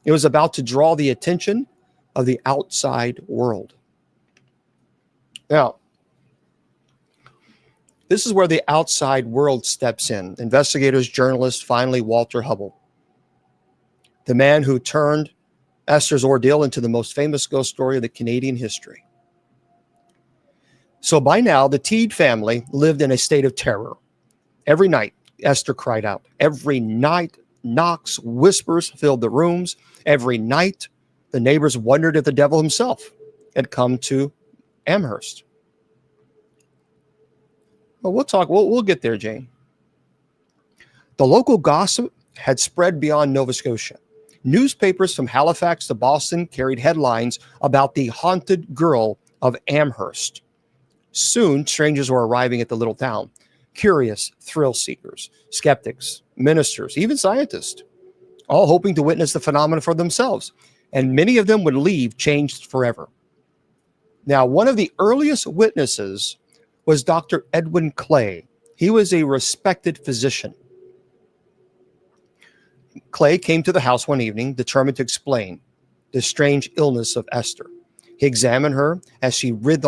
It was about to draw the attention of the outside world. Now, this is where the outside world steps in. Investigators, journalists, finally Walter Hubble, the man who turned Esther's ordeal into the most famous ghost story of the Canadian history. So by now, the Teed family lived in a state of terror. Every night, Esther cried out. Every night, knocks, whispers filled the rooms. Every night, the neighbors wondered if the devil himself had come to Amherst. Well, we'll get there, Jane. The local gossip had spread beyond Nova Scotia. Newspapers from Halifax to Boston carried headlines about the haunted girl of Amherst. Soon, strangers were arriving at the little town. Curious thrill seekers, skeptics, ministers, even scientists, all hoping to witness the phenomenon for themselves. And many of them would leave changed forever. Now, one of the earliest witnesses was Dr. Edwin Clay. He was a respected physician. Clay came to the house one evening, determined to explain the strange illness of Esther. He examined her as she writhed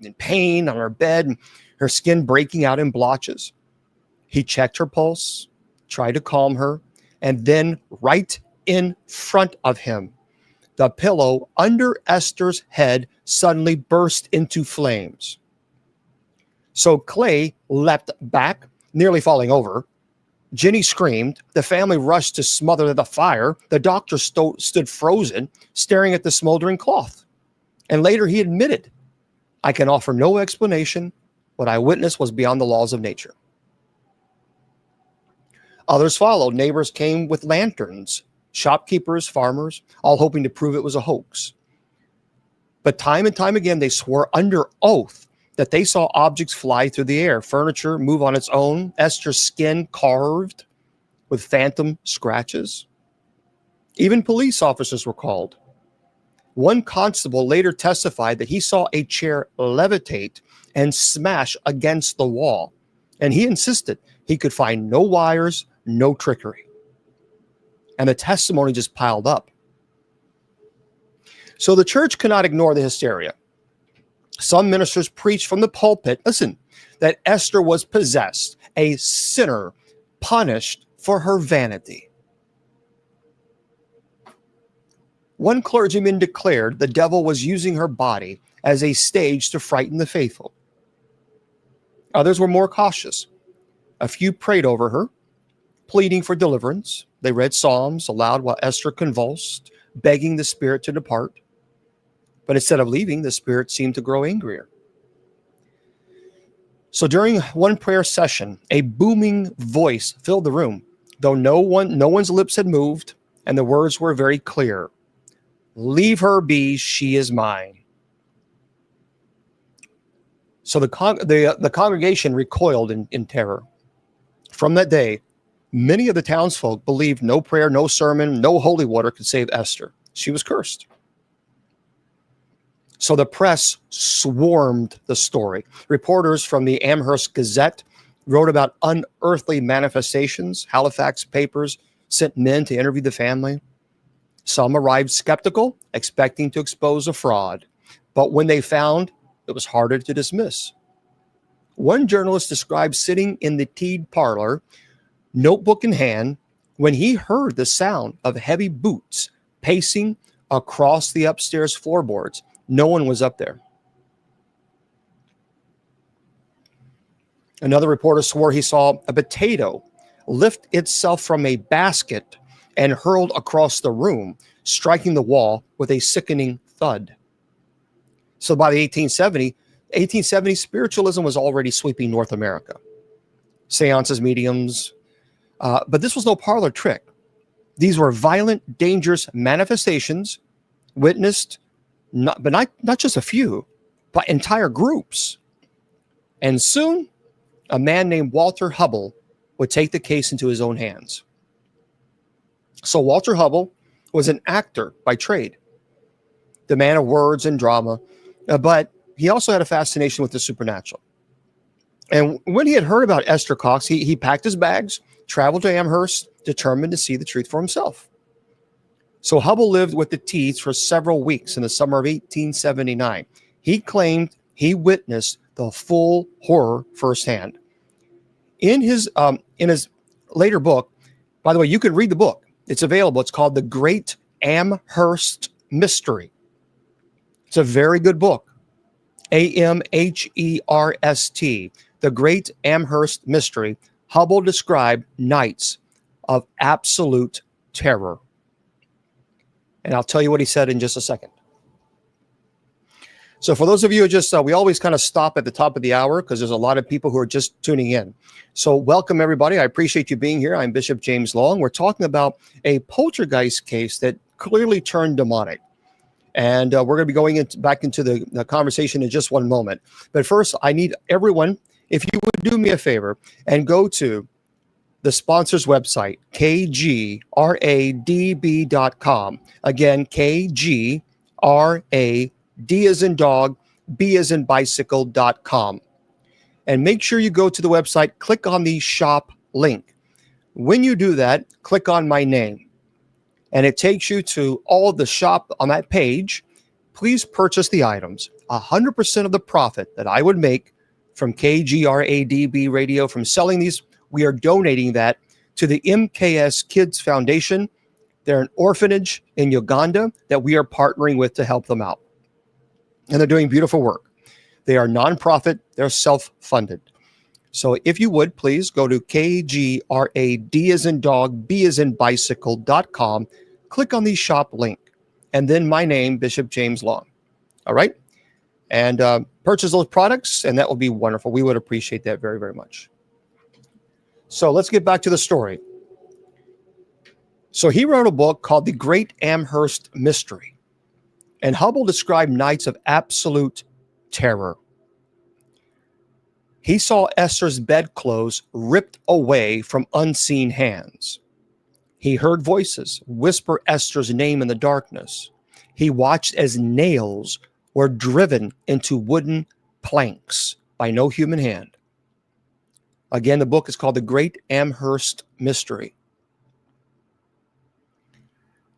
in pain on her bed, her skin breaking out in blotches. He checked her pulse, tried to calm her, and then right in front of him, the pillow under Esther's head suddenly burst into flames. So Clay leapt back, nearly falling over. Ginny screamed. The family rushed to smother the fire. The doctor stood frozen, staring at the smoldering cloth. And later he admitted, I can offer no explanation. What I witnessed was beyond the laws of nature. Others followed. Neighbors came with lanterns, shopkeepers, farmers, all hoping to prove it was a hoax. But time and time again, they swore under oath that they saw objects fly through the air, furniture move on its own, Esther's skin carved with phantom scratches. Even police officers were called. One constable later testified that he saw a chair levitate and smash against the wall, and he insisted he could find no wires, no trickery. And the testimony just piled up. So the church cannot ignore the hysteria. Some ministers preached from the pulpit, listen, that Esther was possessed, a sinner punished for her vanity. One clergyman declared the devil was using her body as a stage to frighten the faithful. Others were more cautious. A few prayed over her, pleading for deliverance. They read psalms aloud while Esther convulsed, begging the spirit to depart. But instead of leaving, the spirit seemed to grow angrier. So during one prayer session, a booming voice filled the room, though no one's lips had moved, and the words were very clear. Leave her be, she is mine. So the congregation recoiled in terror. From that day, many of the townsfolk believed no prayer, no sermon, no holy water could save Esther. She was cursed. So the press swarmed the story. Reporters from the Amherst Gazette wrote about unearthly manifestations. Halifax papers sent men to interview the family. Some arrived skeptical, expecting to expose a fraud. But when they found, it was harder to dismiss. One journalist described sitting in the tea parlor, notebook in hand, when he heard the sound of heavy boots pacing across the upstairs floorboards. No one was up there. Another reporter swore he saw a potato lift itself from a basket and hurled across the room, striking the wall with a sickening thud. So by the 1870s, spiritualism was already sweeping North America. Seances, mediums, but this was no parlor trick. These were violent, dangerous manifestations witnessed not just a few, but entire groups. And soon, a man named Walter Hubble would take the case into his own hands. So Walter Hubble was an actor by trade, the man of words and drama, but he also had a fascination with the supernatural. And when he had heard about Esther Cox, he packed his bags, traveled to Amherst, determined to see the truth for himself. So Hubble lived with the Teets for several weeks in the summer of 1879. He claimed he witnessed the full horror firsthand. In his later book, by the way, you can read the book. It's available. It's called The Great Amherst Mystery. It's a very good book. Amherst, The Great Amherst Mystery Hubble described nights of absolute terror. And I'll tell you what he said in just a second. So for those of you who just, we always kind of stop at the top of the hour because there's a lot of people who are just tuning in. So welcome, everybody. I appreciate you being here. I'm Bishop James Long. We're talking about a poltergeist case that clearly turned demonic. And we're going to be going back into the conversation in just one moment. But first, I need everyone, if you would do me a favor and go to the sponsor's website, kgradb.com. Again, kgrad, D as in dog, B as in bicycle.com. And make sure you go to the website, click on the shop link. When you do that, click on my name. And it takes you to all of the shop on that page. Please purchase the items. 100% of the profit that I would make from KGRADB radio from selling these, we are donating that to the MKS Kids Foundation. They're an orphanage in Uganda that we are partnering with to help them out. And they're doing beautiful work. They are nonprofit. They're self-funded. So if you would, please go to KGRAD as in dog, B as in bicycle.com. Click on the shop link. And then my name, Bishop James Long. All right? And purchase those products, and that will be wonderful. We would appreciate that very, very much. So let's get back to the story. So he wrote a book called The Great Amherst Mystery. And Hubble described nights of absolute terror. He saw Esther's bedclothes ripped away from unseen hands. He heard voices whisper Esther's name in the darkness. He watched as nails were driven into wooden planks by no human hand. Again, the book is called The Great Amherst Mystery.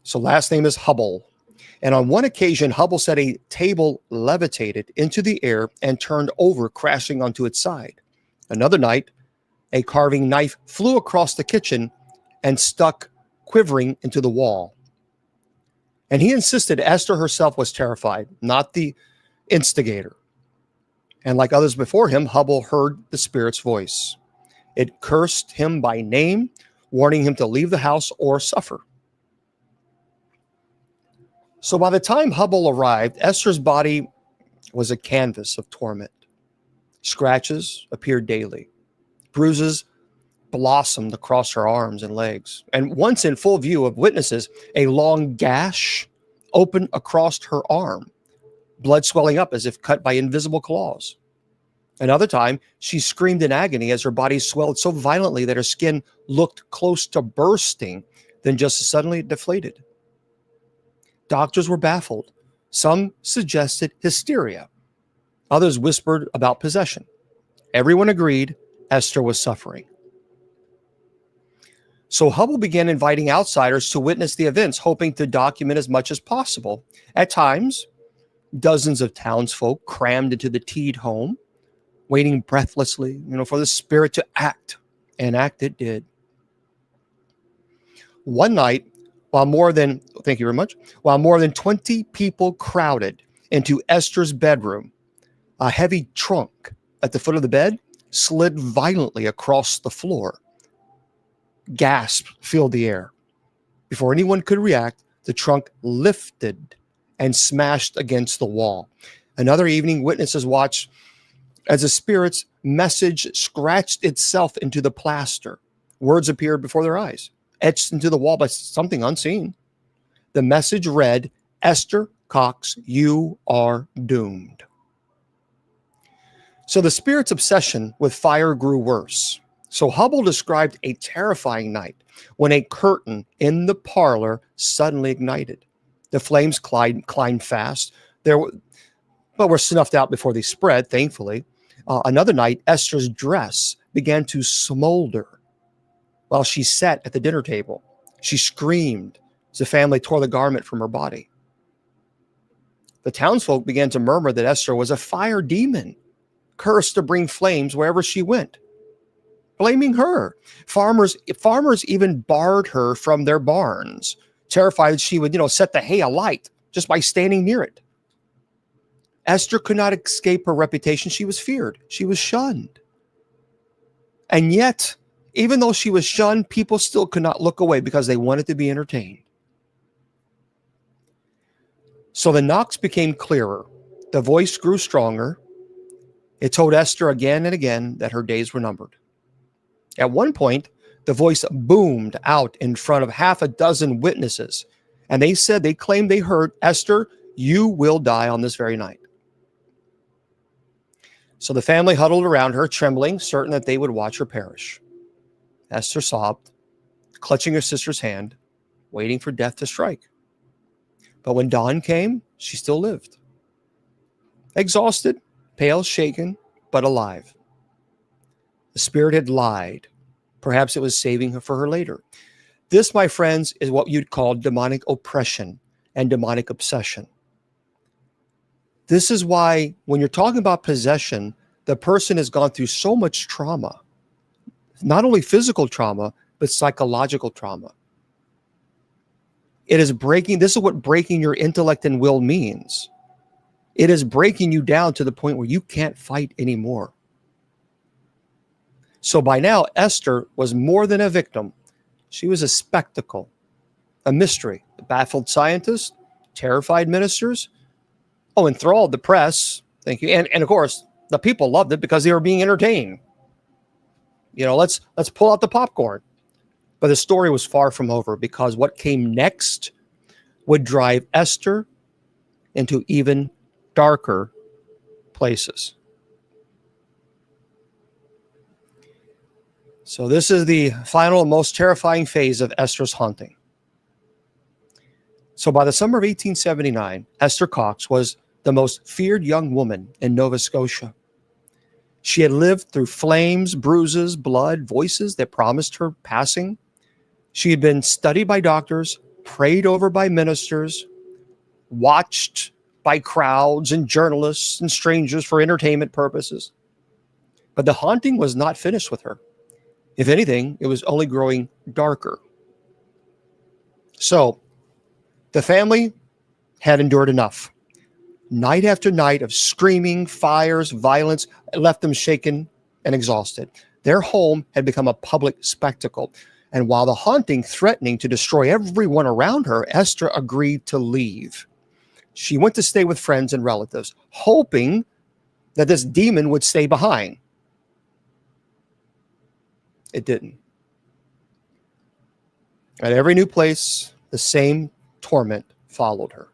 So last name is Hubble. And on one occasion, Hubble said a table levitated into the air and turned over, crashing onto its side. Another night, a carving knife flew across the kitchen and stuck quivering into the wall. And he insisted Esther herself was terrified, not the instigator. And like others before him, Hubble heard the spirit's voice. It cursed him by name, warning him to leave the house or suffer. So by the time Hubble arrived, Esther's body was a canvas of torment. Scratches appeared daily. Bruises blossomed across her arms and legs. And once in full view of witnesses, a long gash opened across her arm, blood swelling up as if cut by invisible claws. Another time, she screamed in agony as her body swelled so violently that her skin looked close to bursting, then just suddenly deflated. Doctors were baffled. Some suggested hysteria. Others whispered about possession. Everyone agreed Esther was suffering. So Hubble began inviting outsiders to witness the events, hoping to document as much as possible. At times, dozens of townsfolk crammed into the Teed home, waiting breathlessly, for the spirit to act, and act it did. One night, while more than 20 people crowded into Esther's bedroom, a heavy trunk at the foot of the bed slid violently across the floor. Gasps filled the air. Before anyone could react, the trunk lifted and smashed against the wall. Another evening, witnesses watched as the spirit's message scratched itself into the plaster. Words appeared before their eyes, etched into the wall by something unseen. The message read, "Esther Cox, you are doomed." So the spirit's obsession with fire grew worse. So Hubble described a terrifying night when a curtain in the parlor suddenly ignited. The flames climbed fast, but were snuffed out before they spread, thankfully. Another night, Esther's dress began to smolder while she sat at the dinner table. She screamed as the family tore the garment from her body. The townsfolk began to murmur that Esther was a fire demon, cursed to bring flames wherever she went, blaming her. Farmers even barred her from their barns, terrified she would, set the hay alight just by standing near it. Esther could not escape her reputation. She was feared. She was shunned. And yet, Even though she was shunned, people still could not look away because they wanted to be entertained. So the knocks became clearer. The voice grew stronger. It told Esther again and again that her days were numbered. At one point, the voice boomed out in front of half a dozen witnesses, and they claimed they heard, "Esther, you will die on this very night." So the family huddled around her, trembling, certain that they would watch her perish. Esther sobbed, clutching her sister's hand, waiting for death to strike. But when dawn came, she still lived. Exhausted, pale, shaken, but alive. The spirit had lied. Perhaps it was saving her for her later. This, my friends, is what you'd call demonic oppression and demonic obsession. This is why when you're talking about possession, the person has gone through so much trauma, not only physical trauma, but psychological trauma. It is breaking. This is what breaking your intellect and will means. It is breaking you down to the point where you can't fight anymore. So by now, Esther was more than a victim. She was a spectacle, a mystery. The baffled scientists, terrified ministers, enthralled the press. Thank you. And of course, the people loved it because they were being entertained. Let's pull out the popcorn. But the story was far from over, because what came next would drive Esther into even darker places. So this is the final and most terrifying phase of Esther's haunting. So by the summer of 1879, Esther Cox was the most feared young woman in Nova Scotia. She had lived through flames, bruises, blood, voices that promised her passing. She had been studied by doctors, prayed over by ministers, watched by crowds and journalists and strangers for entertainment purposes. But the haunting was not finished with her. If anything, it was only growing darker. So the family had endured enough. Night after night of screaming, fires, violence left them shaken and exhausted. Their home had become a public spectacle. And while the haunting threatening to destroy everyone around her, Esther agreed to leave. She went to stay with friends and relatives, hoping that this demon would stay behind. It didn't. At every new place, the same torment followed her.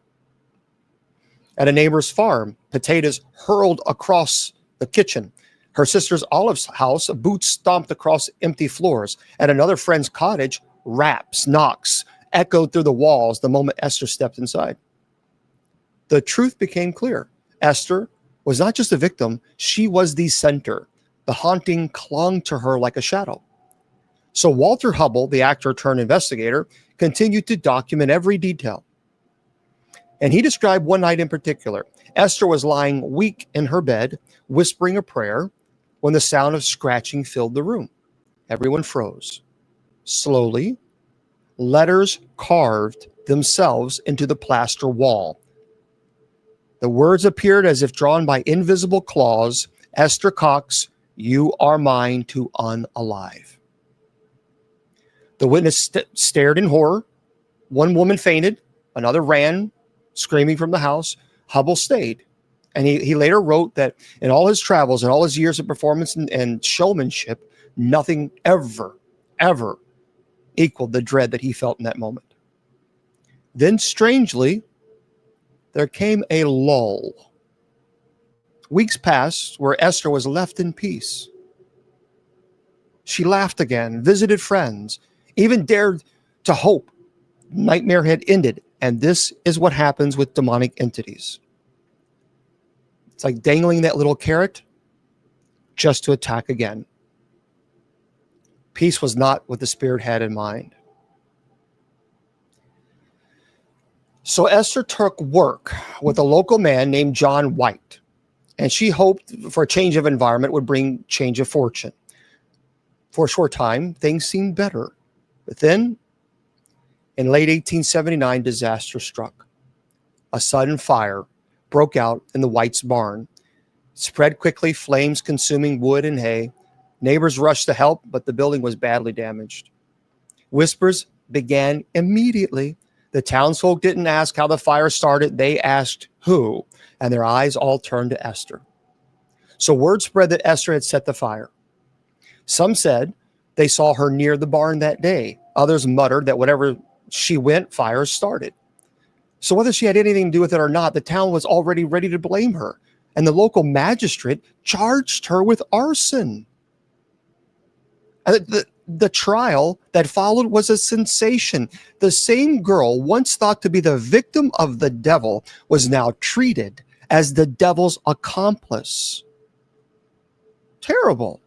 At a neighbor's farm, potatoes hurled across the kitchen. Her sister's Olive's house, boots stomped across empty floors. At another friend's cottage, raps, knocks echoed through the walls the moment Esther stepped inside. The truth became clear. Esther was not just a victim, she was the center. The haunting clung to her like a shadow. So Walter Hubble, the actor turned investigator, continued to document every detail. And he described one night in particular. Esther was lying weak in her bed, whispering a prayer, when the sound of scratching filled the room. Everyone froze. Slowly, letters carved themselves into the plaster wall. The words appeared as if drawn by invisible claws. Esther Cox, you are mine to unalive. The witness stared in horror. One woman fainted. Another ran, screaming from the house. Hubble stayed. And he later wrote that in all his travels and all his years of performance and showmanship, nothing ever equaled the dread that he felt in that moment. Then, strangely, there came a lull. Weeks passed where Esther was left in peace. She laughed again, visited friends, even dared to hope nightmare had ended. And this is what happens with demonic entities. It's like dangling that little carrot just to attack again. Peace was not what the spirit had in mind. So Esther took work with a local man named John White, and she hoped for a change of environment would bring change of fortune. For a short time, things seemed better. But then, in late 1879, disaster struck. A sudden fire broke out in the White's barn. It spread quickly, flames consuming wood and hay. Neighbors rushed to help, but the building was badly damaged. Whispers began immediately. The townsfolk didn't ask how the fire started. They asked who, and their eyes all turned to Esther. So word spread that Esther had set the fire. Some said they saw her near the barn that day. Others muttered that wherever she went, fires started. So whether she had anything to do with it or not, the town was already ready to blame her, and the local magistrate charged her with arson. And the trial that followed was a sensation. The same girl, once thought to be the victim of the devil, was now treated as the devil's accomplice. Terrible.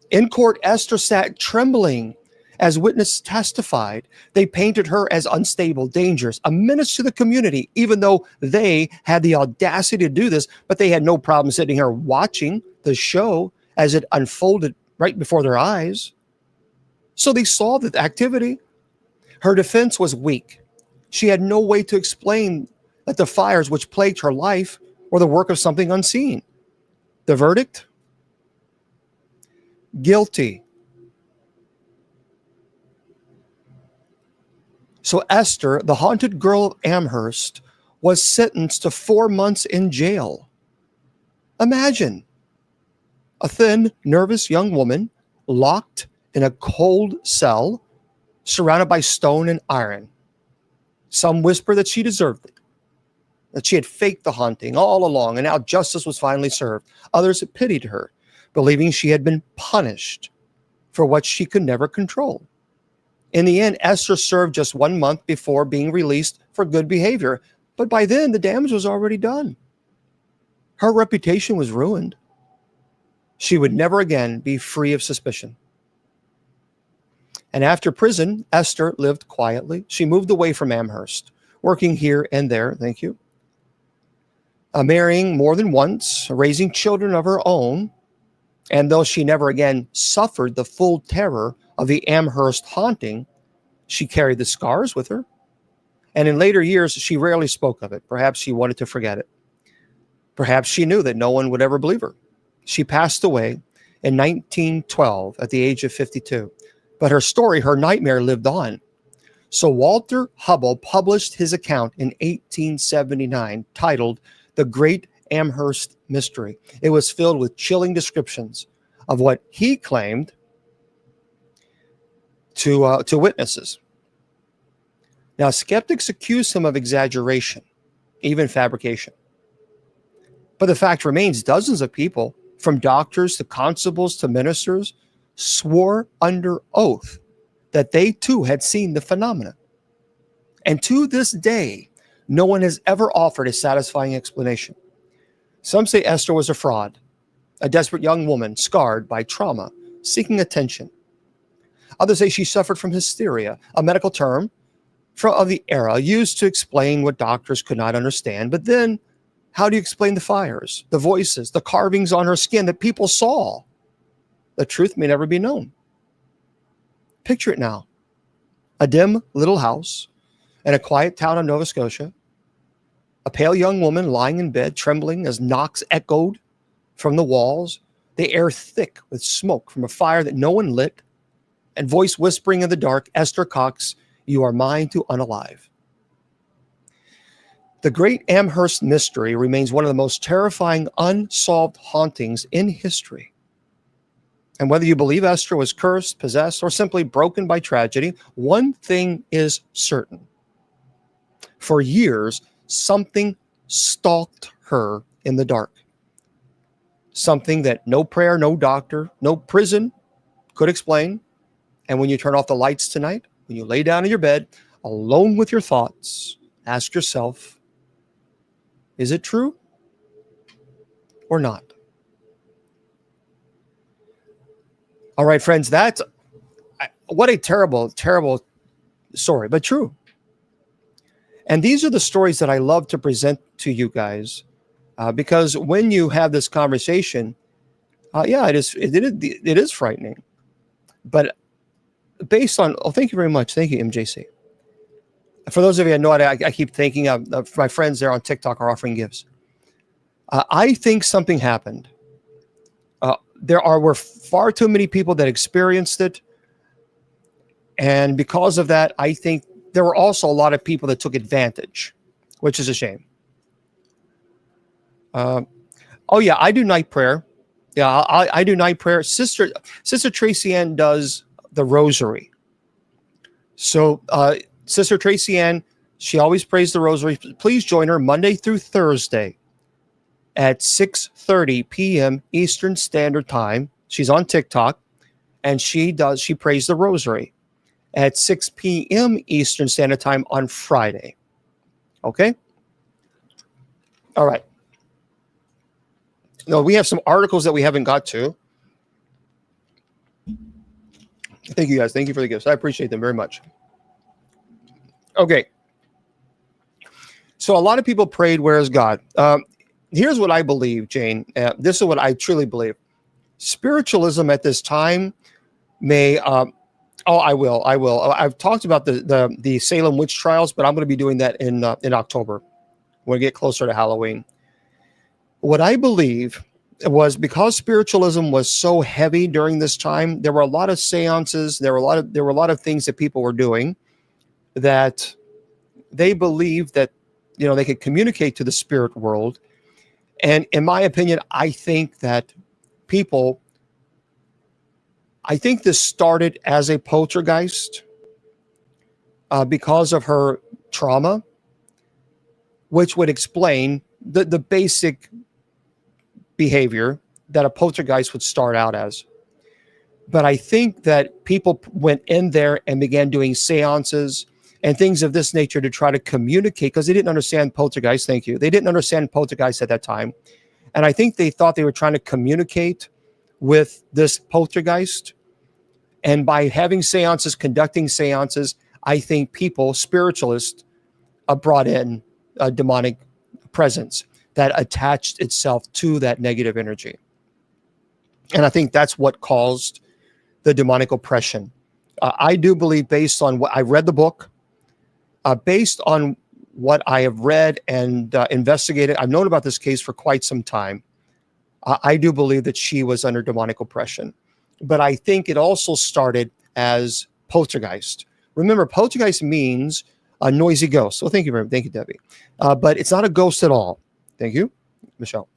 In court, Esther sat trembling as witnesses testified. They painted her as unstable, dangerous, a menace to the community, even though they had the audacity to do this, but they had no problem sitting here watching the show as it unfolded right before their eyes. So they saw the activity. Her defense was weak. She had no way to explain that the fires which plagued her life were the work of something unseen. The verdict? Guilty. So Esther, the haunted girl of Amherst, was sentenced to 4 months in jail. Imagine a thin, nervous young woman locked in a cold cell, surrounded by stone and iron. Some whisper that she deserved it, that she had faked the haunting all along, and now justice was finally served. Others pitied her, believing she had been punished for what she could never control. In the end, Esther served just 1 month before being released for good behavior, but by then the damage was already done. Her reputation was ruined. She would never again be free of suspicion. And after prison, Esther lived quietly. She moved away from Amherst, working here and there, thank you, marrying more than once, raising children of her own. And though she never again suffered the full terror of the Amherst haunting, she carried the scars with her. And in later years, she rarely spoke of it. Perhaps she wanted to forget it. Perhaps she knew that no one would ever believe her. She passed away in 1912 at the age of 52. But her story, her nightmare, lived on. So Walter Hubbell published his account in 1879, titled The Great Amherst Mystery. It was filled with chilling descriptions of what he claimed to witnesses. Now, skeptics accuse him of exaggeration, even fabrication. But the fact remains, dozens of people, from doctors to constables to ministers, swore under oath that they too had seen the phenomena. And to this day, no one has ever offered a satisfying explanation. Some say Esther was a fraud, a desperate young woman scarred by trauma, seeking attention. Others say she suffered from hysteria, a medical term of the era used to explain what doctors could not understand. But then, how do you explain the fires, the voices, the carvings on her skin that people saw? The truth may never be known. Picture it now. A dim little house in a quiet town of Nova Scotia. A pale young woman lying in bed, trembling as knocks echoed from the walls. The air thick with smoke from a fire that no one lit. And voice whispering in the dark, Esther Cox, you are mine to unalive. The Great Amherst Mystery remains one of the most terrifying unsolved hauntings in history. And whether you believe Esther was cursed, possessed, or simply broken by tragedy, one thing is certain. For years, something stalked her in the dark. Something that no prayer, no doctor, no prison could explain. And when you turn off the lights tonight, when you lay down in your bed, alone with your thoughts, ask yourself, is it true or not? All right, friends, what a terrible, terrible story, but true. And these are the stories that I love to present to you guys, because when you have this conversation, it is frightening. But based on, thank you very much. Thank you, MJC. For those of you who know it, I keep thinking of my friends there on TikTok are offering gifts. I think something happened were far too many people that experienced it. And because of that, I think there were also a lot of people that took advantage, which is a shame. Oh yeah, I do night prayer. Yeah, I do night prayer. Sister Tracy Ann does the rosary. So Sister Tracy Ann, she always prays the rosary. Please join her Monday through Thursday at 6:30 p.m. Eastern Standard Time. She's on TikTok, and she prays the rosary at 6 p.m. Eastern Standard Time on Friday. Okay? All right. No, we have some articles that we haven't got to. Thank you, guys. Thank you for the gifts. I appreciate them very much. Okay. So a lot of people prayed, "Where is God?" Here's what I believe, Jane. This is what I truly believe. Spiritualism at this time may... I will. I've talked about the Salem witch trials, but I'm going to be doing that in October when we get closer to Halloween. What I believe was, because spiritualism was so heavy during this time, there were a lot of seances. There were a lot of things that people were doing that they believed that, you know, they could communicate to the spirit world. And in my opinion, I think that I think this started as a poltergeist because of her trauma, which would explain the basic behavior that a poltergeist would start out as. But I think that people went in there and began doing seances and things of this nature to try to communicate, because they didn't understand poltergeist. Thank you. They didn't understand poltergeist at that time. And I think they thought they were trying to communicate with this poltergeist. And by having seances, conducting seances, I think people, spiritualists, brought in a demonic presence that attached itself to that negative energy. And I think that's what caused the demonic oppression. I do believe, based on what I read the book, based on what I have read and investigated, I've known about this case for quite some time. I do believe that she was under demonic oppression. But I think it also started as poltergeist. Remember, poltergeist means a noisy ghost. So thank you, Debbie. But it's not a ghost at all. Thank you, Michelle.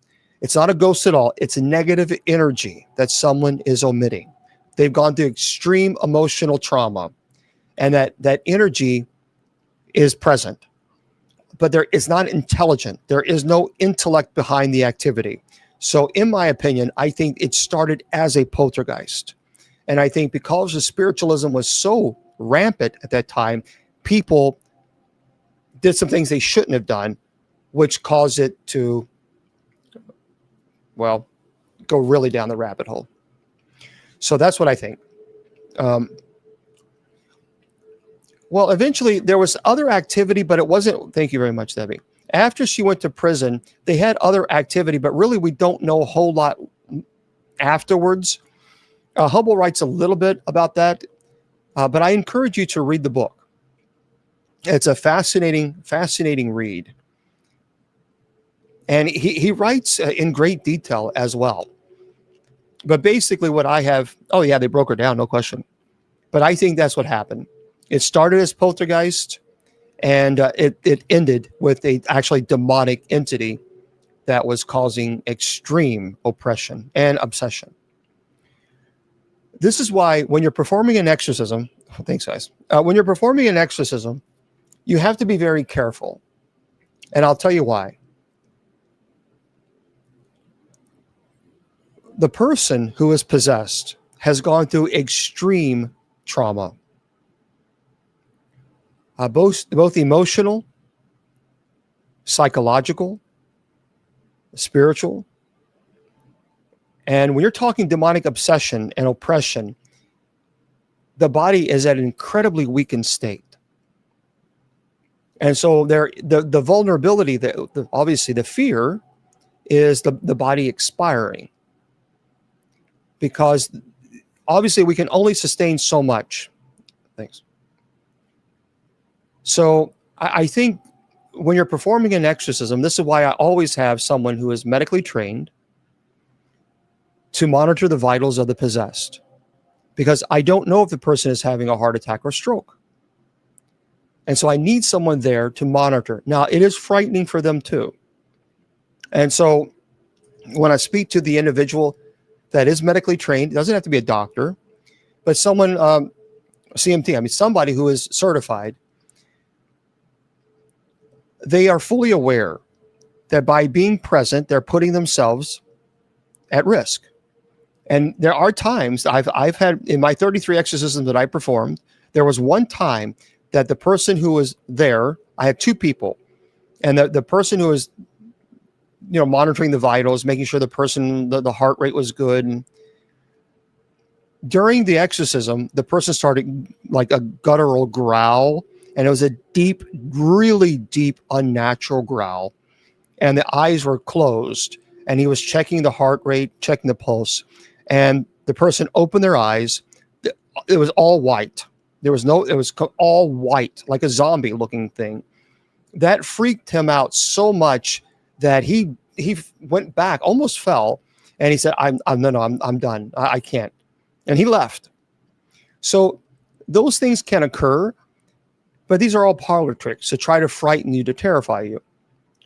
It's not a ghost at all. It's a negative energy that someone is omitting. They've gone through extreme emotional trauma, and that energy is present. But it's not intelligent. There is no intellect behind the activity. So in my opinion, I think it started as a poltergeist. And I think because the spiritualism was so rampant at that time, people did some things they shouldn't have done, which caused it to, well, go really down the rabbit hole. So that's what I think. Well, eventually there was other activity, but it wasn't, thank you very much, Debbie. After she went to prison, they had other activity, but really we don't know a whole lot afterwards. Hubble writes a little bit about that, but I encourage you to read the book. It's a fascinating read. And he writes in great detail as well. But basically what I have, oh yeah, they broke her down, no question. But I think that's what happened. It started as poltergeist, and it ended with a actually demonic entity that was causing extreme oppression and obsession. This is why when you're performing an exorcism, thanks guys, when you're performing an exorcism, you have to be very careful. And I'll tell you why. The person who is possessed has gone through extreme trauma. Both emotional, psychological, spiritual. And when you're talking demonic obsession and oppression, the body is at an incredibly weakened state. And so the vulnerability, obviously the fear, is the body expiring. Because obviously we can only sustain so much. Thanks. So I think when you're performing an exorcism, this is why I always have someone who is medically trained to monitor the vitals of the possessed, because I don't know if the person is having a heart attack or stroke. And so I need someone there to monitor. Now, it is frightening for them too. And so when I speak to the individual that is medically trained, it doesn't have to be a doctor, but someone, CMT, I mean, somebody who is certified, they are fully aware that by being present, they're putting themselves at risk. And there are times I've had in my 33 exorcisms that I performed, there was one time that the person who was there, I had two people, and the person who was, monitoring the vitals, making sure the person, the heart rate was good. And during the exorcism, the person started like a guttural growl, and it was a deep, really deep, unnatural growl. And the eyes were closed, and he was checking the heart rate, checking the pulse. And the person opened their eyes. It was all white. It was all white, like a zombie looking thing. That freaked him out so much that he went back, almost fell. And he said, I'm done. I can't. And he left. So those things can occur, but these are all parlor tricks to try to frighten you, to terrify you.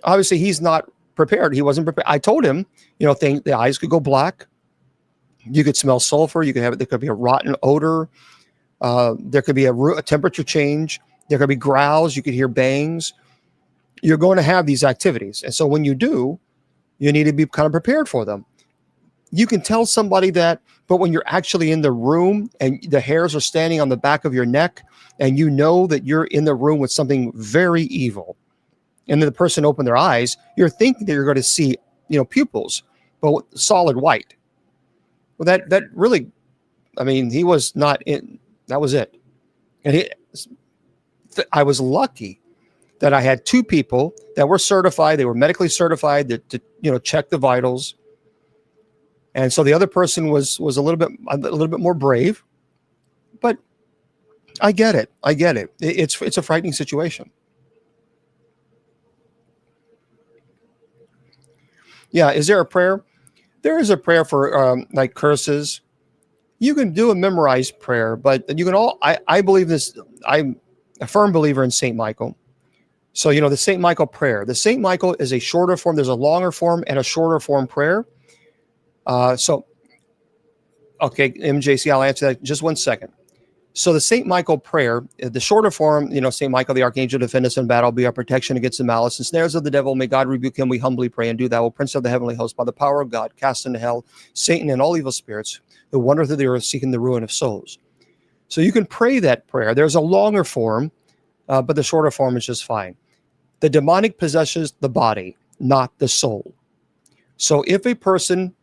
Obviously, he's not prepared. He wasn't prepared. I told him, the eyes could go black. You could smell sulfur. There could be a rotten odor. There could be a temperature change. There could be growls. You could hear bangs. You're going to have these activities. And so when you do, you need to be kind of prepared for them. You can tell somebody that, but when you're actually in the room and the hairs are standing on the back of your neck, and you know that you're in the room with something very evil, and then the person opened their eyes, you're thinking that you're going to see, pupils, but solid white. Well, that really, he was not in. That was it. And I was lucky that I had two people that were certified. They were medically certified to check the vitals. And so the other person was a little bit more brave, but I get it. It's a frightening situation. Yeah. Is there a prayer? There is a prayer for like curses. You can do a memorized prayer, but you can I believe this. I'm a firm believer in St. Michael. So, the St. Michael prayer. The St. Michael is a shorter form. There's a longer form and a shorter form prayer. Okay, MJC, I'll answer that in just 1 second. So the St. Michael prayer, the shorter form, St. Michael, the archangel, defend us in battle, be our protection against the malice and snares of the devil. May God rebuke him, we humbly pray, and do thou, O Prince of the heavenly host, by the power of God, cast into hell Satan and all evil spirits who wander through the earth seeking the ruin of souls. So you can pray that prayer. There's a longer form, but the shorter form is just fine. The demonic possesses the body, not the soul. So if a person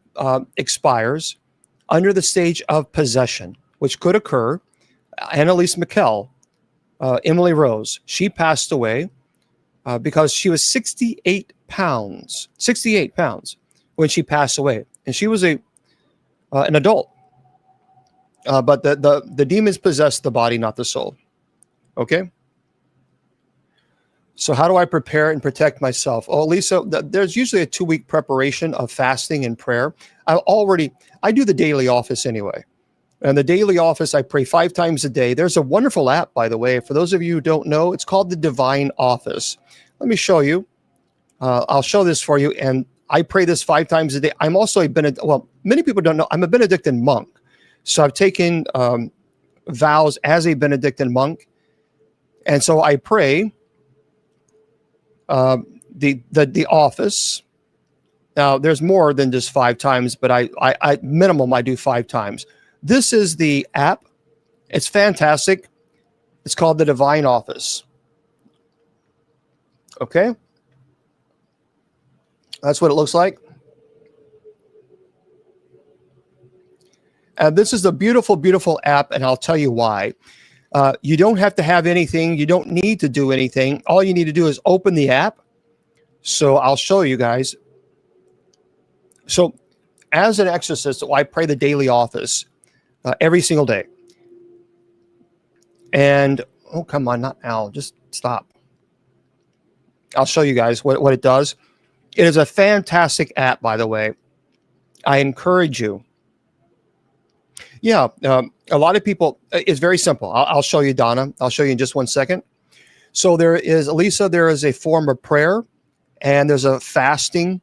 expires under the stage of possession, which could occur, Annalise McKell, Emily Rose, she passed away because she was 68 pounds when she passed away. And she was an adult. But the demons possess the body, not the soul. Okay? So how do I prepare and protect myself? Oh, Lisa, there's usually a 2-week preparation of fasting and prayer. I do the daily office anyway. And the daily office, I pray 5 times a day. There's a wonderful app, by the way. For those of you who don't know, it's called the Divine Office. Let me show you. I'll show this for you. And I pray this 5 times a day. I'm also many people don't know, I'm a Benedictine monk. So I've taken vows as a Benedictine monk. And so I pray the office. Now, there's more than just 5 times, but I minimum, I do 5 times. This is the app. It's fantastic. It's called the Divine Office. Okay. That's what it looks like. And this is a beautiful, beautiful app, and I'll tell you why. You don't have to have anything. You don't need to do anything. All you need to do is open the app. So I'll show you guys. So as an exorcist, I pray the daily office every single day. And, oh, come on, not now. Just stop. I'll show you guys what it does. It is a fantastic app, by the way. I encourage you Yeah, a lot of people, it's very simple. I'll show you, Donna. I'll show you in just 1 second. So there is, Elisa, there is a form of prayer and there's a fasting.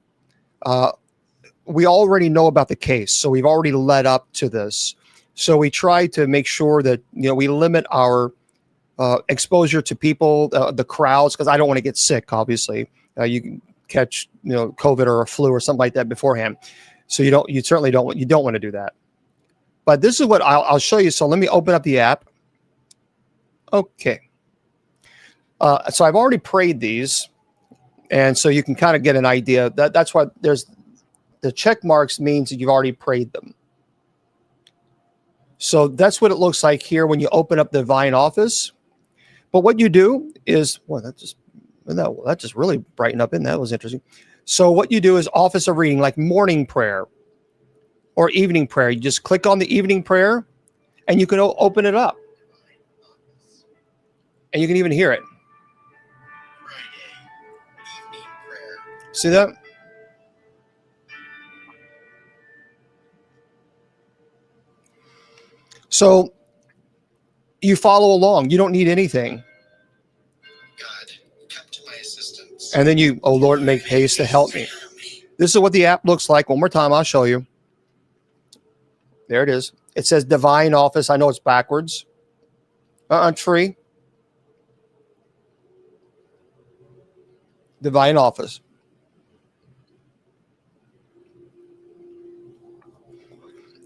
We already know about the case, so we've already led up to this. So we try to make sure that, we limit our exposure to people, the crowds, because I don't want to get sick, obviously. You can catch, COVID or a flu or something like that beforehand. So you certainly don't want to do that. But this is what I'll show you. So let me open up the app. Okay. So I've already prayed these. And so you can kind of get an idea. That's why there's the check marks means that you've already prayed them. So that's what it looks like here when you open up the Divine Office. But what you do is, that just really brightened up, and that was interesting. So what you do is Office of Reading, like morning prayer or evening prayer. You just click on the evening prayer and you can open it up. And you can even hear it. See that? So you follow along. You don't need anything. God, come to my assistance. And then you, oh Lord, make haste to help me. This is what the app looks like. One more time, I'll show you. There it is. It says Divine Office. I know it's backwards. Free. Divine Office.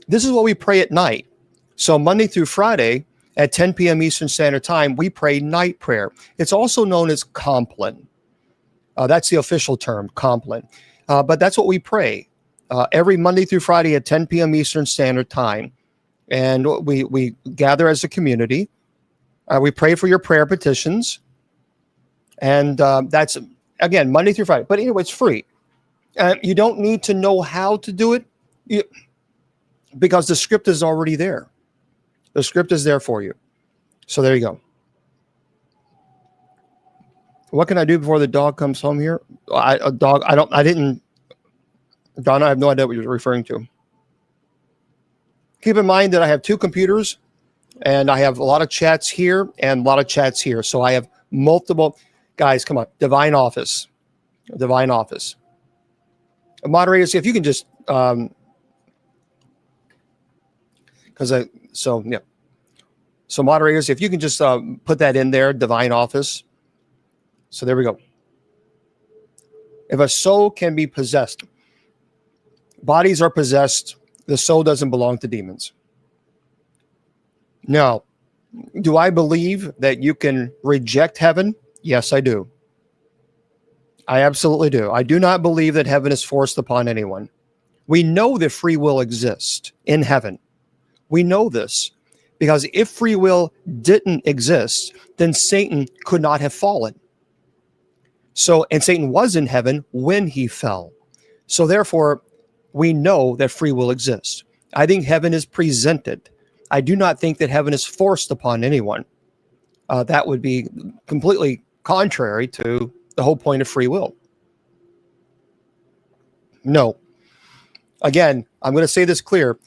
This is what we pray at night. So Monday through Friday at 10 p.m. Eastern Standard Time, we pray night prayer. It's also known as Compline. That's the official term, Compline. But that's what we pray every Monday through Friday at 10 p.m. Eastern Standard Time. And we gather as a community. We pray for your prayer petitions. And that's, again, Monday through Friday. But anyway, it's free. You don't need to know how to do it because the script is already there. The script is there for you. So there you go. What can I do before the dog comes home here? Donna, I have no idea what you're referring to. Keep in mind that I have two computers and I have a lot of chats here and a lot of chats here. So I have multiple guys. Come on. Divine Office. Divine Office. Moderators, if you can just, So moderators, if you can just put that in there, Divine Office. So there we go. If a soul can be possessed, bodies are possessed, the soul doesn't belong to demons. Now, do I believe that you can reject heaven? Yes, I do. I absolutely do. I do not believe that heaven is forced upon anyone. We know that free will exists in heaven. We know this because if free will didn't exist, then Satan could not have fallen. So, and Satan was in heaven when he fell. So therefore, we know that free will exists. I think heaven is presented. I do not think that heaven is forced upon anyone. That would be completely contrary to the whole point of free will. No. Again, I'm going to say this clear.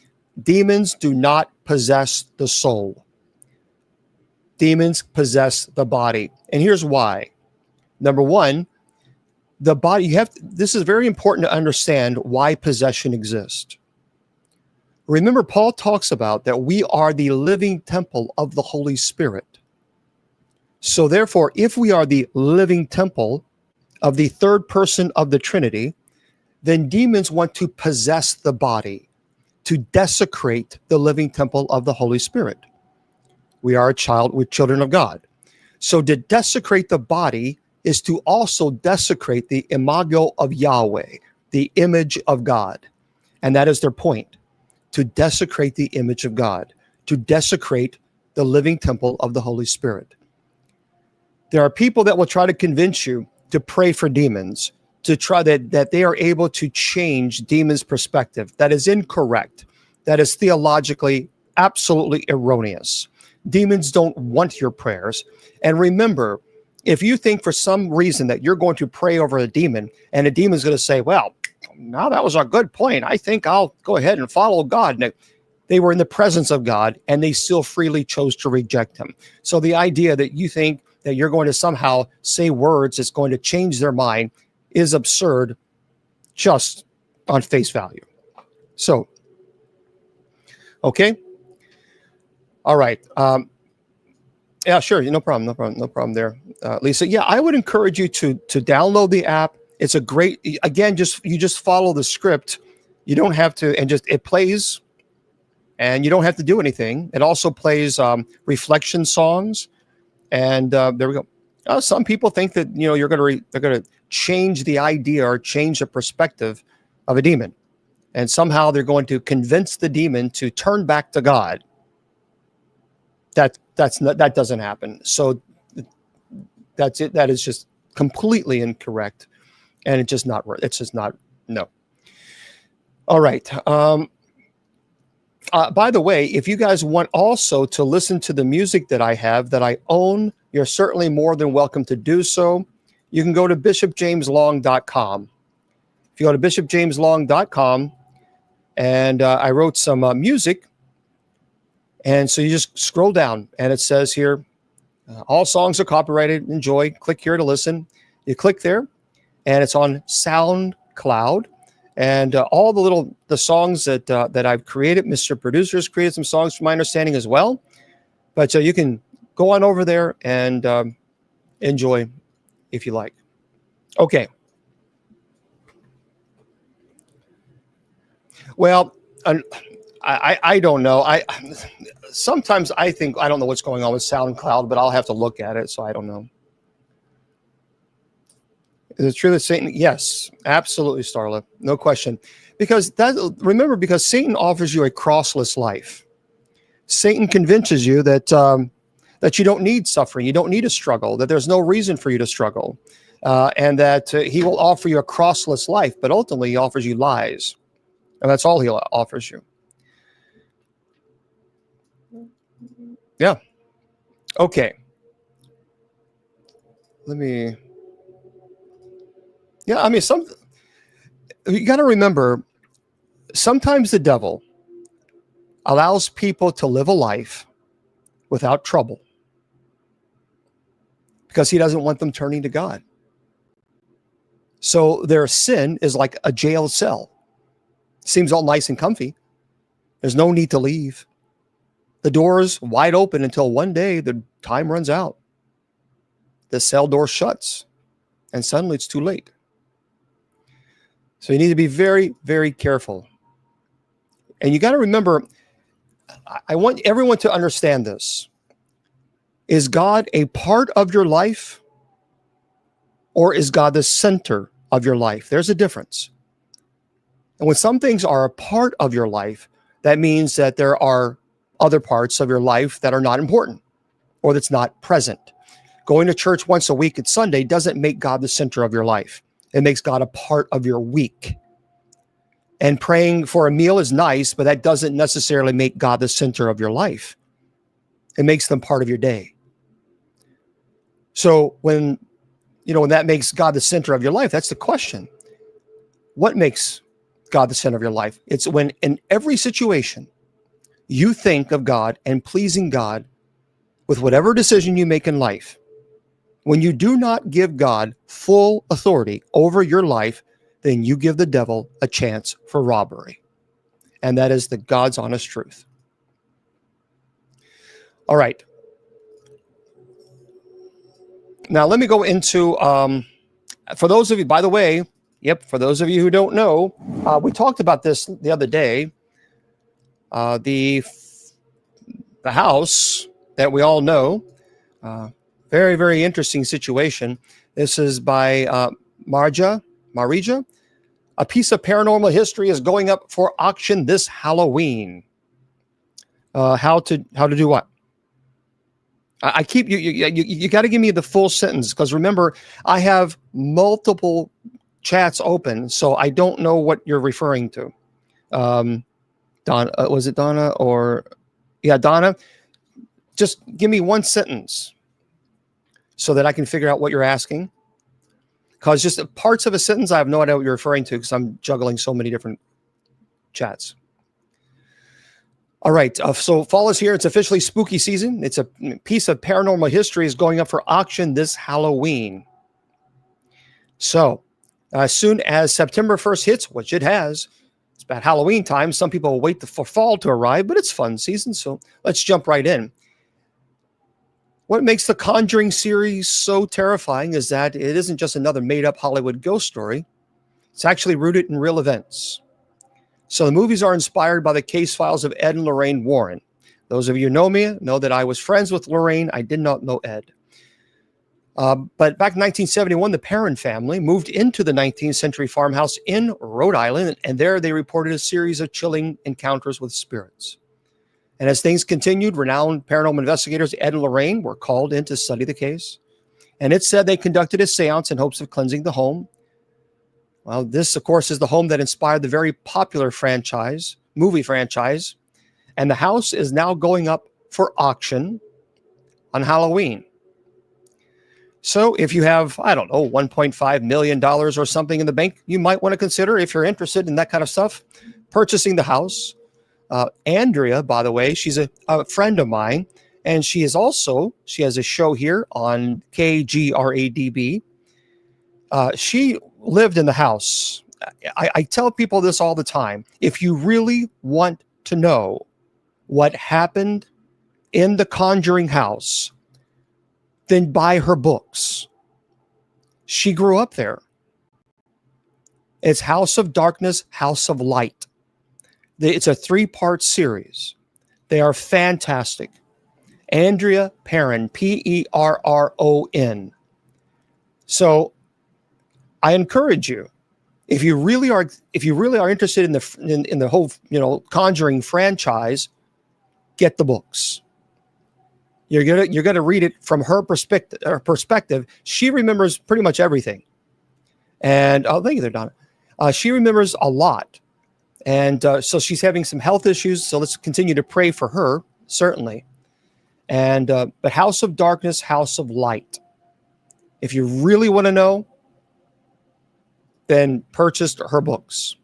Demons do not possess the soul. Demons possess the body. And here's why. Number one, the body, this is very important to understand why possession exists. Remember, Paul talks about that we are the living temple of the Holy Spirit. So therefore, if we are the living temple of the third person of the Trinity, then demons want to possess the body, to desecrate the living temple of the Holy Spirit. We are we're children of God. So to desecrate the body is to also desecrate the imago of Yahweh, the image of God. And that is their point, to desecrate the image of God, to desecrate the living temple of the Holy Spirit. There are people that will try to convince you to pray for demons, to try that they are able to change demons' perspective. That is incorrect. That is theologically absolutely erroneous. Demons don't want your prayers. And remember, if you think for some reason that you're going to pray over a demon and a demon is going to say, well, now that was a good point. I think I'll go ahead and follow God. Now, they were in the presence of God and they still freely chose to reject him. So the idea that you think that you're going to somehow say words that's going to change their mind is absurd just on face value. So, okay. All right. Yeah, sure. No problem there. Lisa. Yeah, I would encourage you to download the app. It's a great, again, you just follow the script. You don't have to, and just, it plays and you don't have to do anything. It also plays reflection songs. And there we go. Some people think that, they're going to change the idea or change the perspective of a demon. And somehow they're going to convince the demon to turn back to God. That doesn't happen. So that's it. That is just completely incorrect. And it's just not, no. All right. By the way, if you guys want also to listen to the music that I have that I own, you're certainly more than welcome to do so. You can go to bishopjameslong.com. If you go to bishopjameslong.com, and I wrote some music, and so you just scroll down, and it says here, all songs are copyrighted. Enjoy. Click here to listen. You click there, and it's on SoundCloud. And all the songs that I've created, Mr. Producer's created some songs from my understanding as well. But you can go on over there and enjoy if you like. Okay. Well, I don't know. Sometimes I think I don't know what's going on with SoundCloud, but I'll have to look at it, so I don't know. Is it true that Satan? Yes, absolutely, Starla. No question. Because Satan offers you a crossless life. Satan convinces you that you don't need suffering, you don't need a struggle, that there's no reason for you to struggle, and that he will offer you a crossless life, but ultimately he offers you lies. And that's all he offers you. Yeah. Okay. Yeah, I mean, you got to remember, sometimes the devil allows people to live a life without trouble because he doesn't want them turning to God. So their sin is like a jail cell. Seems all nice and comfy. There's no need to leave. The door's wide open until one day the time runs out. The cell door shuts, and suddenly it's too late. So you need to be very, very careful. And you got to remember, I want everyone to understand this. Is God a part of your life, or is God the center of your life? There's a difference. And when some things are a part of your life, that means that there are other parts of your life that are not important or that's not present. Going to church once a week at Sunday doesn't make God the center of your life. It makes God a part of your week. And praying for a meal is nice, but that doesn't necessarily make God the center of your life. It makes them part of your day. So when that makes God the center of your life, that's the question. What makes God the center of your life? It's when in every situation you think of God and pleasing God with whatever decision you make in life. When you do not give God full authority over your life, then you give the devil a chance for robbery. And that is the God's honest truth. All right. Now let me go into, for those of you, by the way, for those of you who don't know, we talked about this the other day. The house that we all know, very, very interesting situation. This is by Marija. A piece of paranormal history is going up for auction this Halloween. How to do what? I keep you got to give me the full sentence, because remember, I have multiple chats open, so I don't know what you're referring to. Donna, was it Donna or Donna? Just give me one sentence so that I can figure out what you're asking. Because just parts of a sentence, I have no idea what you're referring to because I'm juggling so many different chats. All right. So fall is here. It's officially spooky season. It's a piece of paranormal history is going up for auction this Halloween. So as soon as September 1st hits, which it has, it's about Halloween time. Some people will wait for fall to arrive, but it's fun season. So let's jump right in. What makes the Conjuring series so terrifying is that it isn't just another made-up Hollywood ghost story. It's actually rooted in real events. So the movies are inspired by the case files of Ed and Lorraine Warren. Those of you who know me know that I was friends with Lorraine. I did not know Ed. But back in 1971, the Perron family moved into the 19th century farmhouse in Rhode Island, and there they reported a series of chilling encounters with spirits. And as things continued, renowned paranormal investigators Ed and Lorraine were called in to study the case. And it said they conducted a seance in hopes of cleansing the home. Well, this, of course, is the home that inspired the very popular movie franchise. And the house is now going up for auction on Halloween. So if you have, I don't know, $1.5 million or something in the bank, you might want to consider, if you're interested in that kind of stuff, purchasing the house. Andrea, by the way, she's a friend of mine, and she has a show here on KGRADB. She lived in the house. I tell people this all the time. If you really want to know what happened in the Conjuring house, then buy her books. She grew up there. It's House of Darkness, House of Light. It's a 3-part series. They are fantastic. Andrea Perron, Perron. So I encourage you, if you really are interested in the whole Conjuring franchise, get the books. You're gonna read it from her perspective. She remembers pretty much everything. And thank you there, Donna. She remembers a lot. And so she's having some health issues. So let's continue to pray for her, certainly. And but House of Darkness, House of Light. If you really want to know, then purchase her books.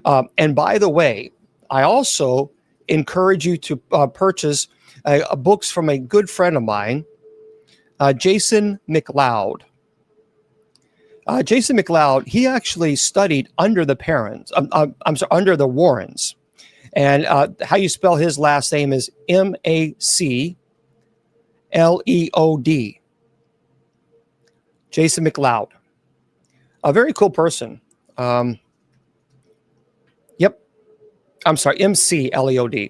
And by the way, I also encourage you to purchase books from a good friend of mine, Jason McLeod. Jason McLeod, he actually studied under the Perrons. Under the Warrens. And how you spell his last name is MacLeod. Jason McLeod. A very cool person. Yep. I'm sorry, MacLeod.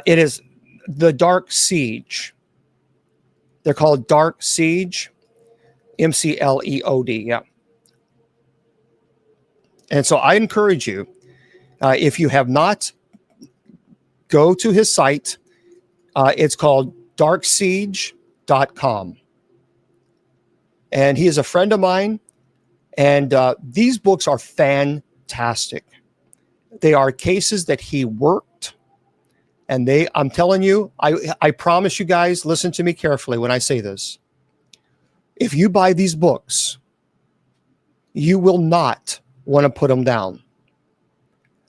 It is the Dark Siege. They're called Dark Siege. MacLeod, yeah. And so I encourage you, if you have not, go to his site. It's called darksiege.com. And he is a friend of mine. And these books are fantastic. They are cases that he worked. And I'm telling you, I promise you guys, listen to me carefully when I say this. If you buy these books, you will not want to put them down.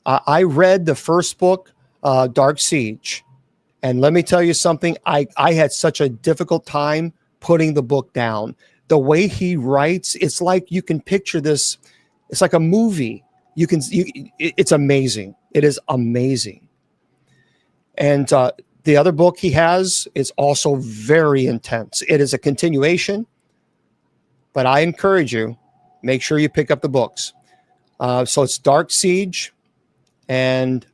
I read the first book, Dark Siege, and let me tell you something. I had such a difficult time putting the book down. The way he writes, it's like you can picture this. It's like a movie. It's amazing. It is amazing. And the other book he has is also very intense. It is a continuation. But I encourage you, make sure you pick up the books. So it's Dark Siege, and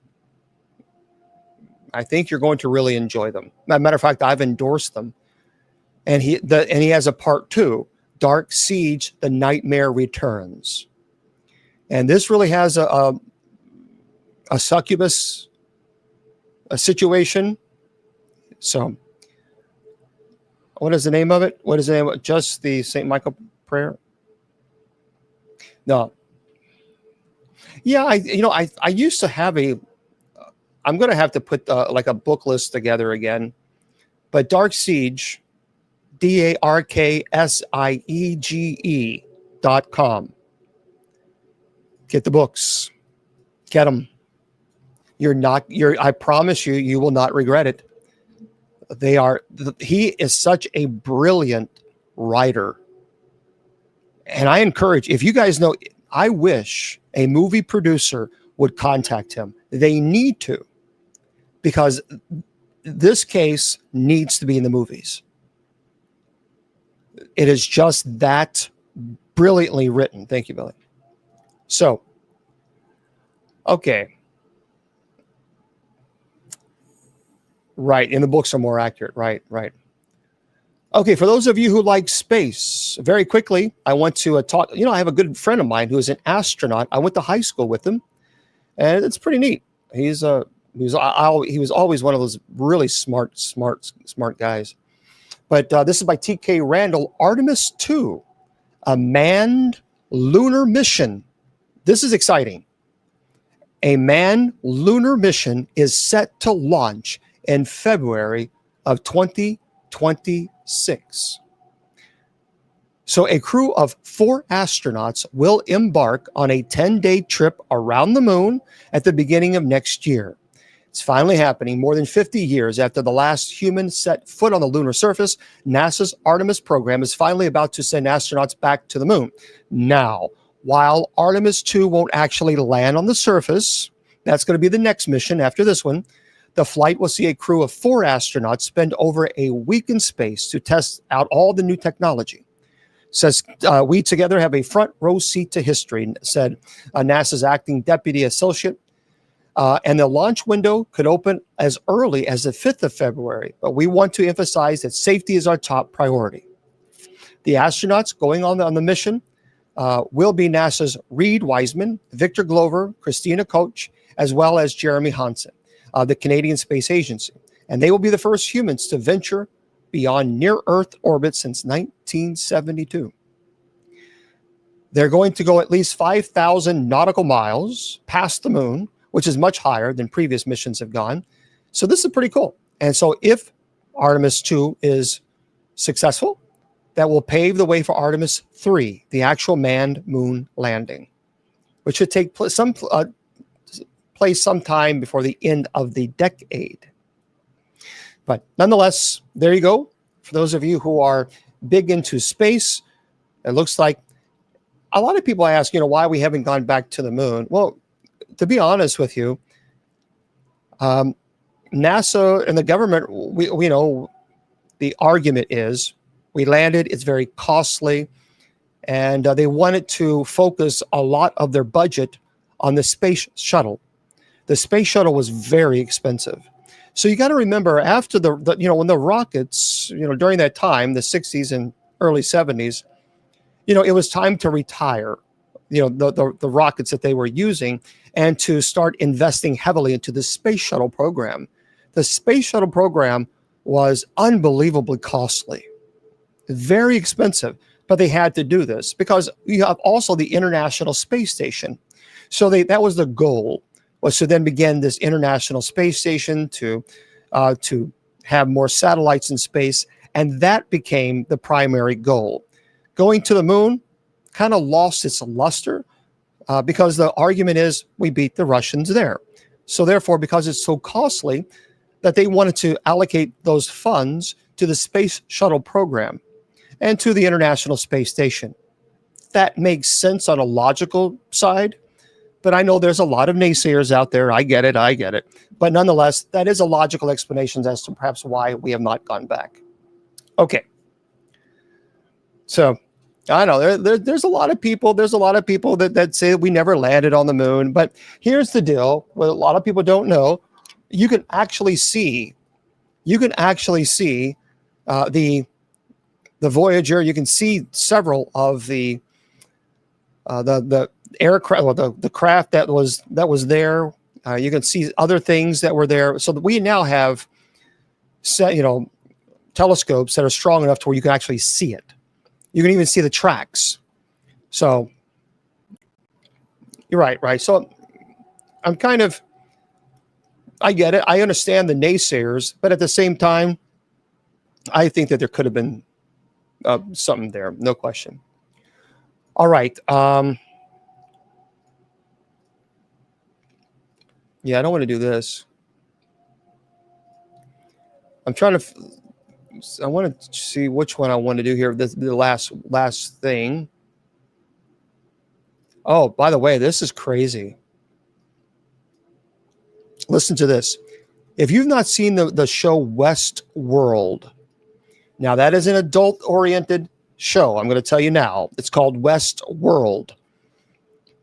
I think you're going to really enjoy them. As a matter of fact, I've endorsed them. And he has a part 2, Dark Siege: The Nightmare Returns. And this really has a succubus situation. So what is the name of it? What is the name of it? Just the St. Michael prayer? No. Yeah, I used to have I'm going to have to put like a book list together again. But Dark Siege, DarkSiege.com. Get the books. Get them. I promise you, you will not regret it. He is such a brilliant writer. And I encourage, if you guys know, I wish a movie producer would contact him. They need to, because this case needs to be in the movies. It is just that brilliantly written. Thank you, Billy. So, okay. Right. And the books are more accurate. Right. Okay. For those of you who like space, very quickly, I want to talk. I have a good friend of mine who is an astronaut. I went to high school with him, and it's pretty neat. He was always one of those really smart guys. But this is by T.K. Randall, Artemis 2, a manned lunar mission. This is exciting. A manned lunar mission is set to launch in February of 2026. So a crew of 4 astronauts will embark on a 10-day trip around the moon at the beginning of next year. It's finally happening. More than 50 years after the last human set foot on the lunar surface, NASA's Artemis program is finally about to send astronauts back to the moon. Now, while Artemis 2 won't actually land on the surface, that's going to be the next mission after this one, the flight will see a crew of 4 astronauts spend over a week in space to test out all the new technology. Says, we together have a front row seat to history, said NASA's acting deputy associate. And the launch window could open as early as the 5th of February, but we want to emphasize that safety is our top priority. The astronauts going on the mission will be NASA's Reed Wiseman, Victor Glover, Christina Koch, as well as Jeremy Hansen, the Canadian Space Agency. And they will be the first humans to venture beyond near-Earth orbit since 1972. They're going to go at least 5,000 nautical miles past the moon, which is much higher than previous missions have gone. So this is pretty cool. And so if Artemis 2 is successful, that will pave the way for Artemis 3, the actual manned moon landing, which should take place sometime before the end of the decade. But nonetheless, there you go. For those of you who are big into space, it looks like a lot of people ask, why we haven't gone back to the moon. Well, to be honest with you, NASA and the government, we know the argument is we landed, it's very costly, and they wanted to focus a lot of their budget on the space shuttle. The space shuttle was very expensive. So you got to remember, after when the rockets, during that time, the 60s and early 70s, it was time to retire, the rockets that they were using, and to start investing heavily into the space shuttle program. The space shuttle program was unbelievably costly, very expensive, but they had to do this because you have also the International Space Station. So that was the goal, was to then begin this International Space Station to have more satellites in space, and that became the primary goal. Going to the moon kind of lost its luster because the argument is we beat the Russians there. So therefore, because it's so costly, that they wanted to allocate those funds to the space shuttle program and to the International Space Station. That makes sense on a logical side, but I know there's a lot of naysayers out there. I get it. But nonetheless, that is a logical explanation as to perhaps why we have not gone back. Okay. So I know there's a lot of people. There's a lot of people that say we never landed on the moon. But here's the deal: what a lot of people don't know, you can actually see the Voyager. You can see several of the aircraft, or the craft that was there. You can see other things that were there. So that we now have telescopes that are strong enough to where you can actually see it. You can even see the tracks. So you're right. So I get it. I understand the naysayers, but at the same time, I think that there could have been something there. No question. All right. Yeah, I don't want to do this. I'm trying to. I want to see which one I want to do here. The last thing. Oh, by the way, this is crazy. Listen to this. If you've not seen the show Westworld, now that is an adult-oriented show. I'm going to tell you now. It's called Westworld.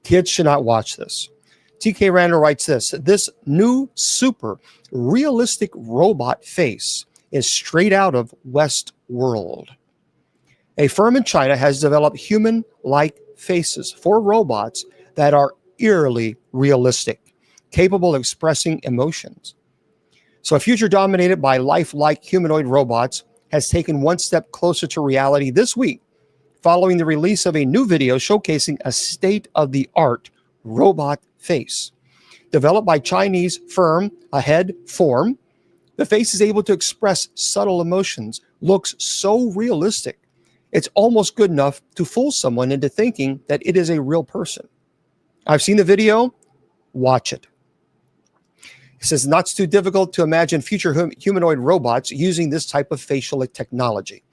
Kids should not watch this. TK Randall writes this. This new super realistic robot face is straight out of Westworld. A firm in China has developed human-like faces for robots that are eerily realistic, capable of expressing emotions. So a future dominated by lifelike humanoid robots has taken one step closer to reality this week, following the release of a new video showcasing a state-of-the-art robot face. Developed by Chinese firm Ahead Form, the face is able to express subtle emotions, looks so realistic, it's almost good enough to fool someone into thinking that it is a real person. I've seen the video. Watch it. It says not too difficult to imagine future humanoid robots using this type of facial technology.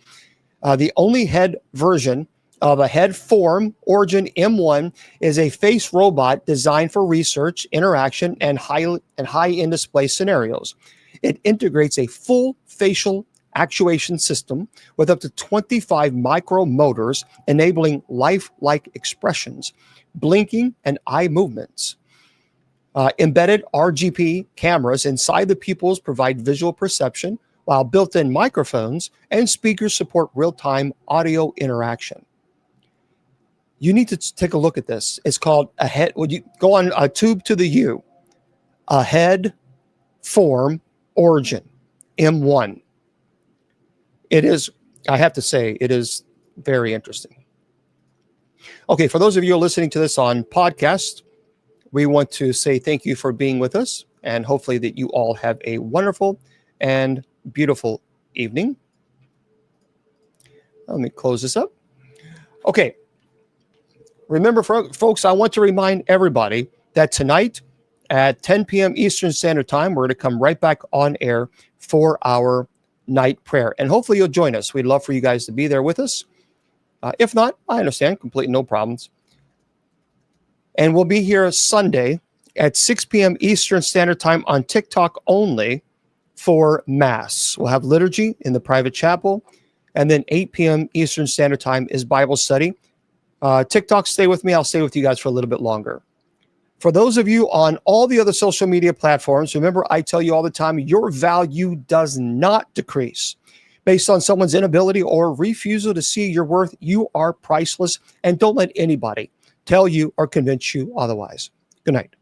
The only head version of a head form Origin M1 is a face robot designed for research, interaction, and high-end display scenarios. It integrates a full facial actuation system with up to 25 micro motors, enabling lifelike expressions, blinking, and eye movements. Embedded RGB cameras inside the pupils provide visual perception, while built-in microphones and speakers support real-time audio interaction. You need to take a look at this. It's called Ahead. Would you go on a tube to the U? Ahead Form Origin M1. It is, I have to say, it is very interesting. Okay, for those of you who are listening to this on podcast, we want to say thank you for being with us, and hopefully that you all have a wonderful and beautiful evening. Let me close this up. Okay. Remember, folks, I want to remind everybody that tonight at 10 p.m. Eastern Standard Time, we're going to come right back on air for our night prayer. And hopefully you'll join us. We'd love for you guys to be there with us. If not, I understand. Completely no problems. And we'll be here Sunday at 6 p.m. Eastern Standard Time on TikTok only for Mass. We'll have liturgy in the private chapel. And then 8 p.m. Eastern Standard Time is Bible study. TikTok, stay with me. I'll stay with you guys for a little bit longer. For those of you on all the other social media platforms, remember, I tell you all the time, your value does not decrease based on someone's inability or refusal to see your worth. You are priceless, and don't let anybody tell you or convince you otherwise. Good night.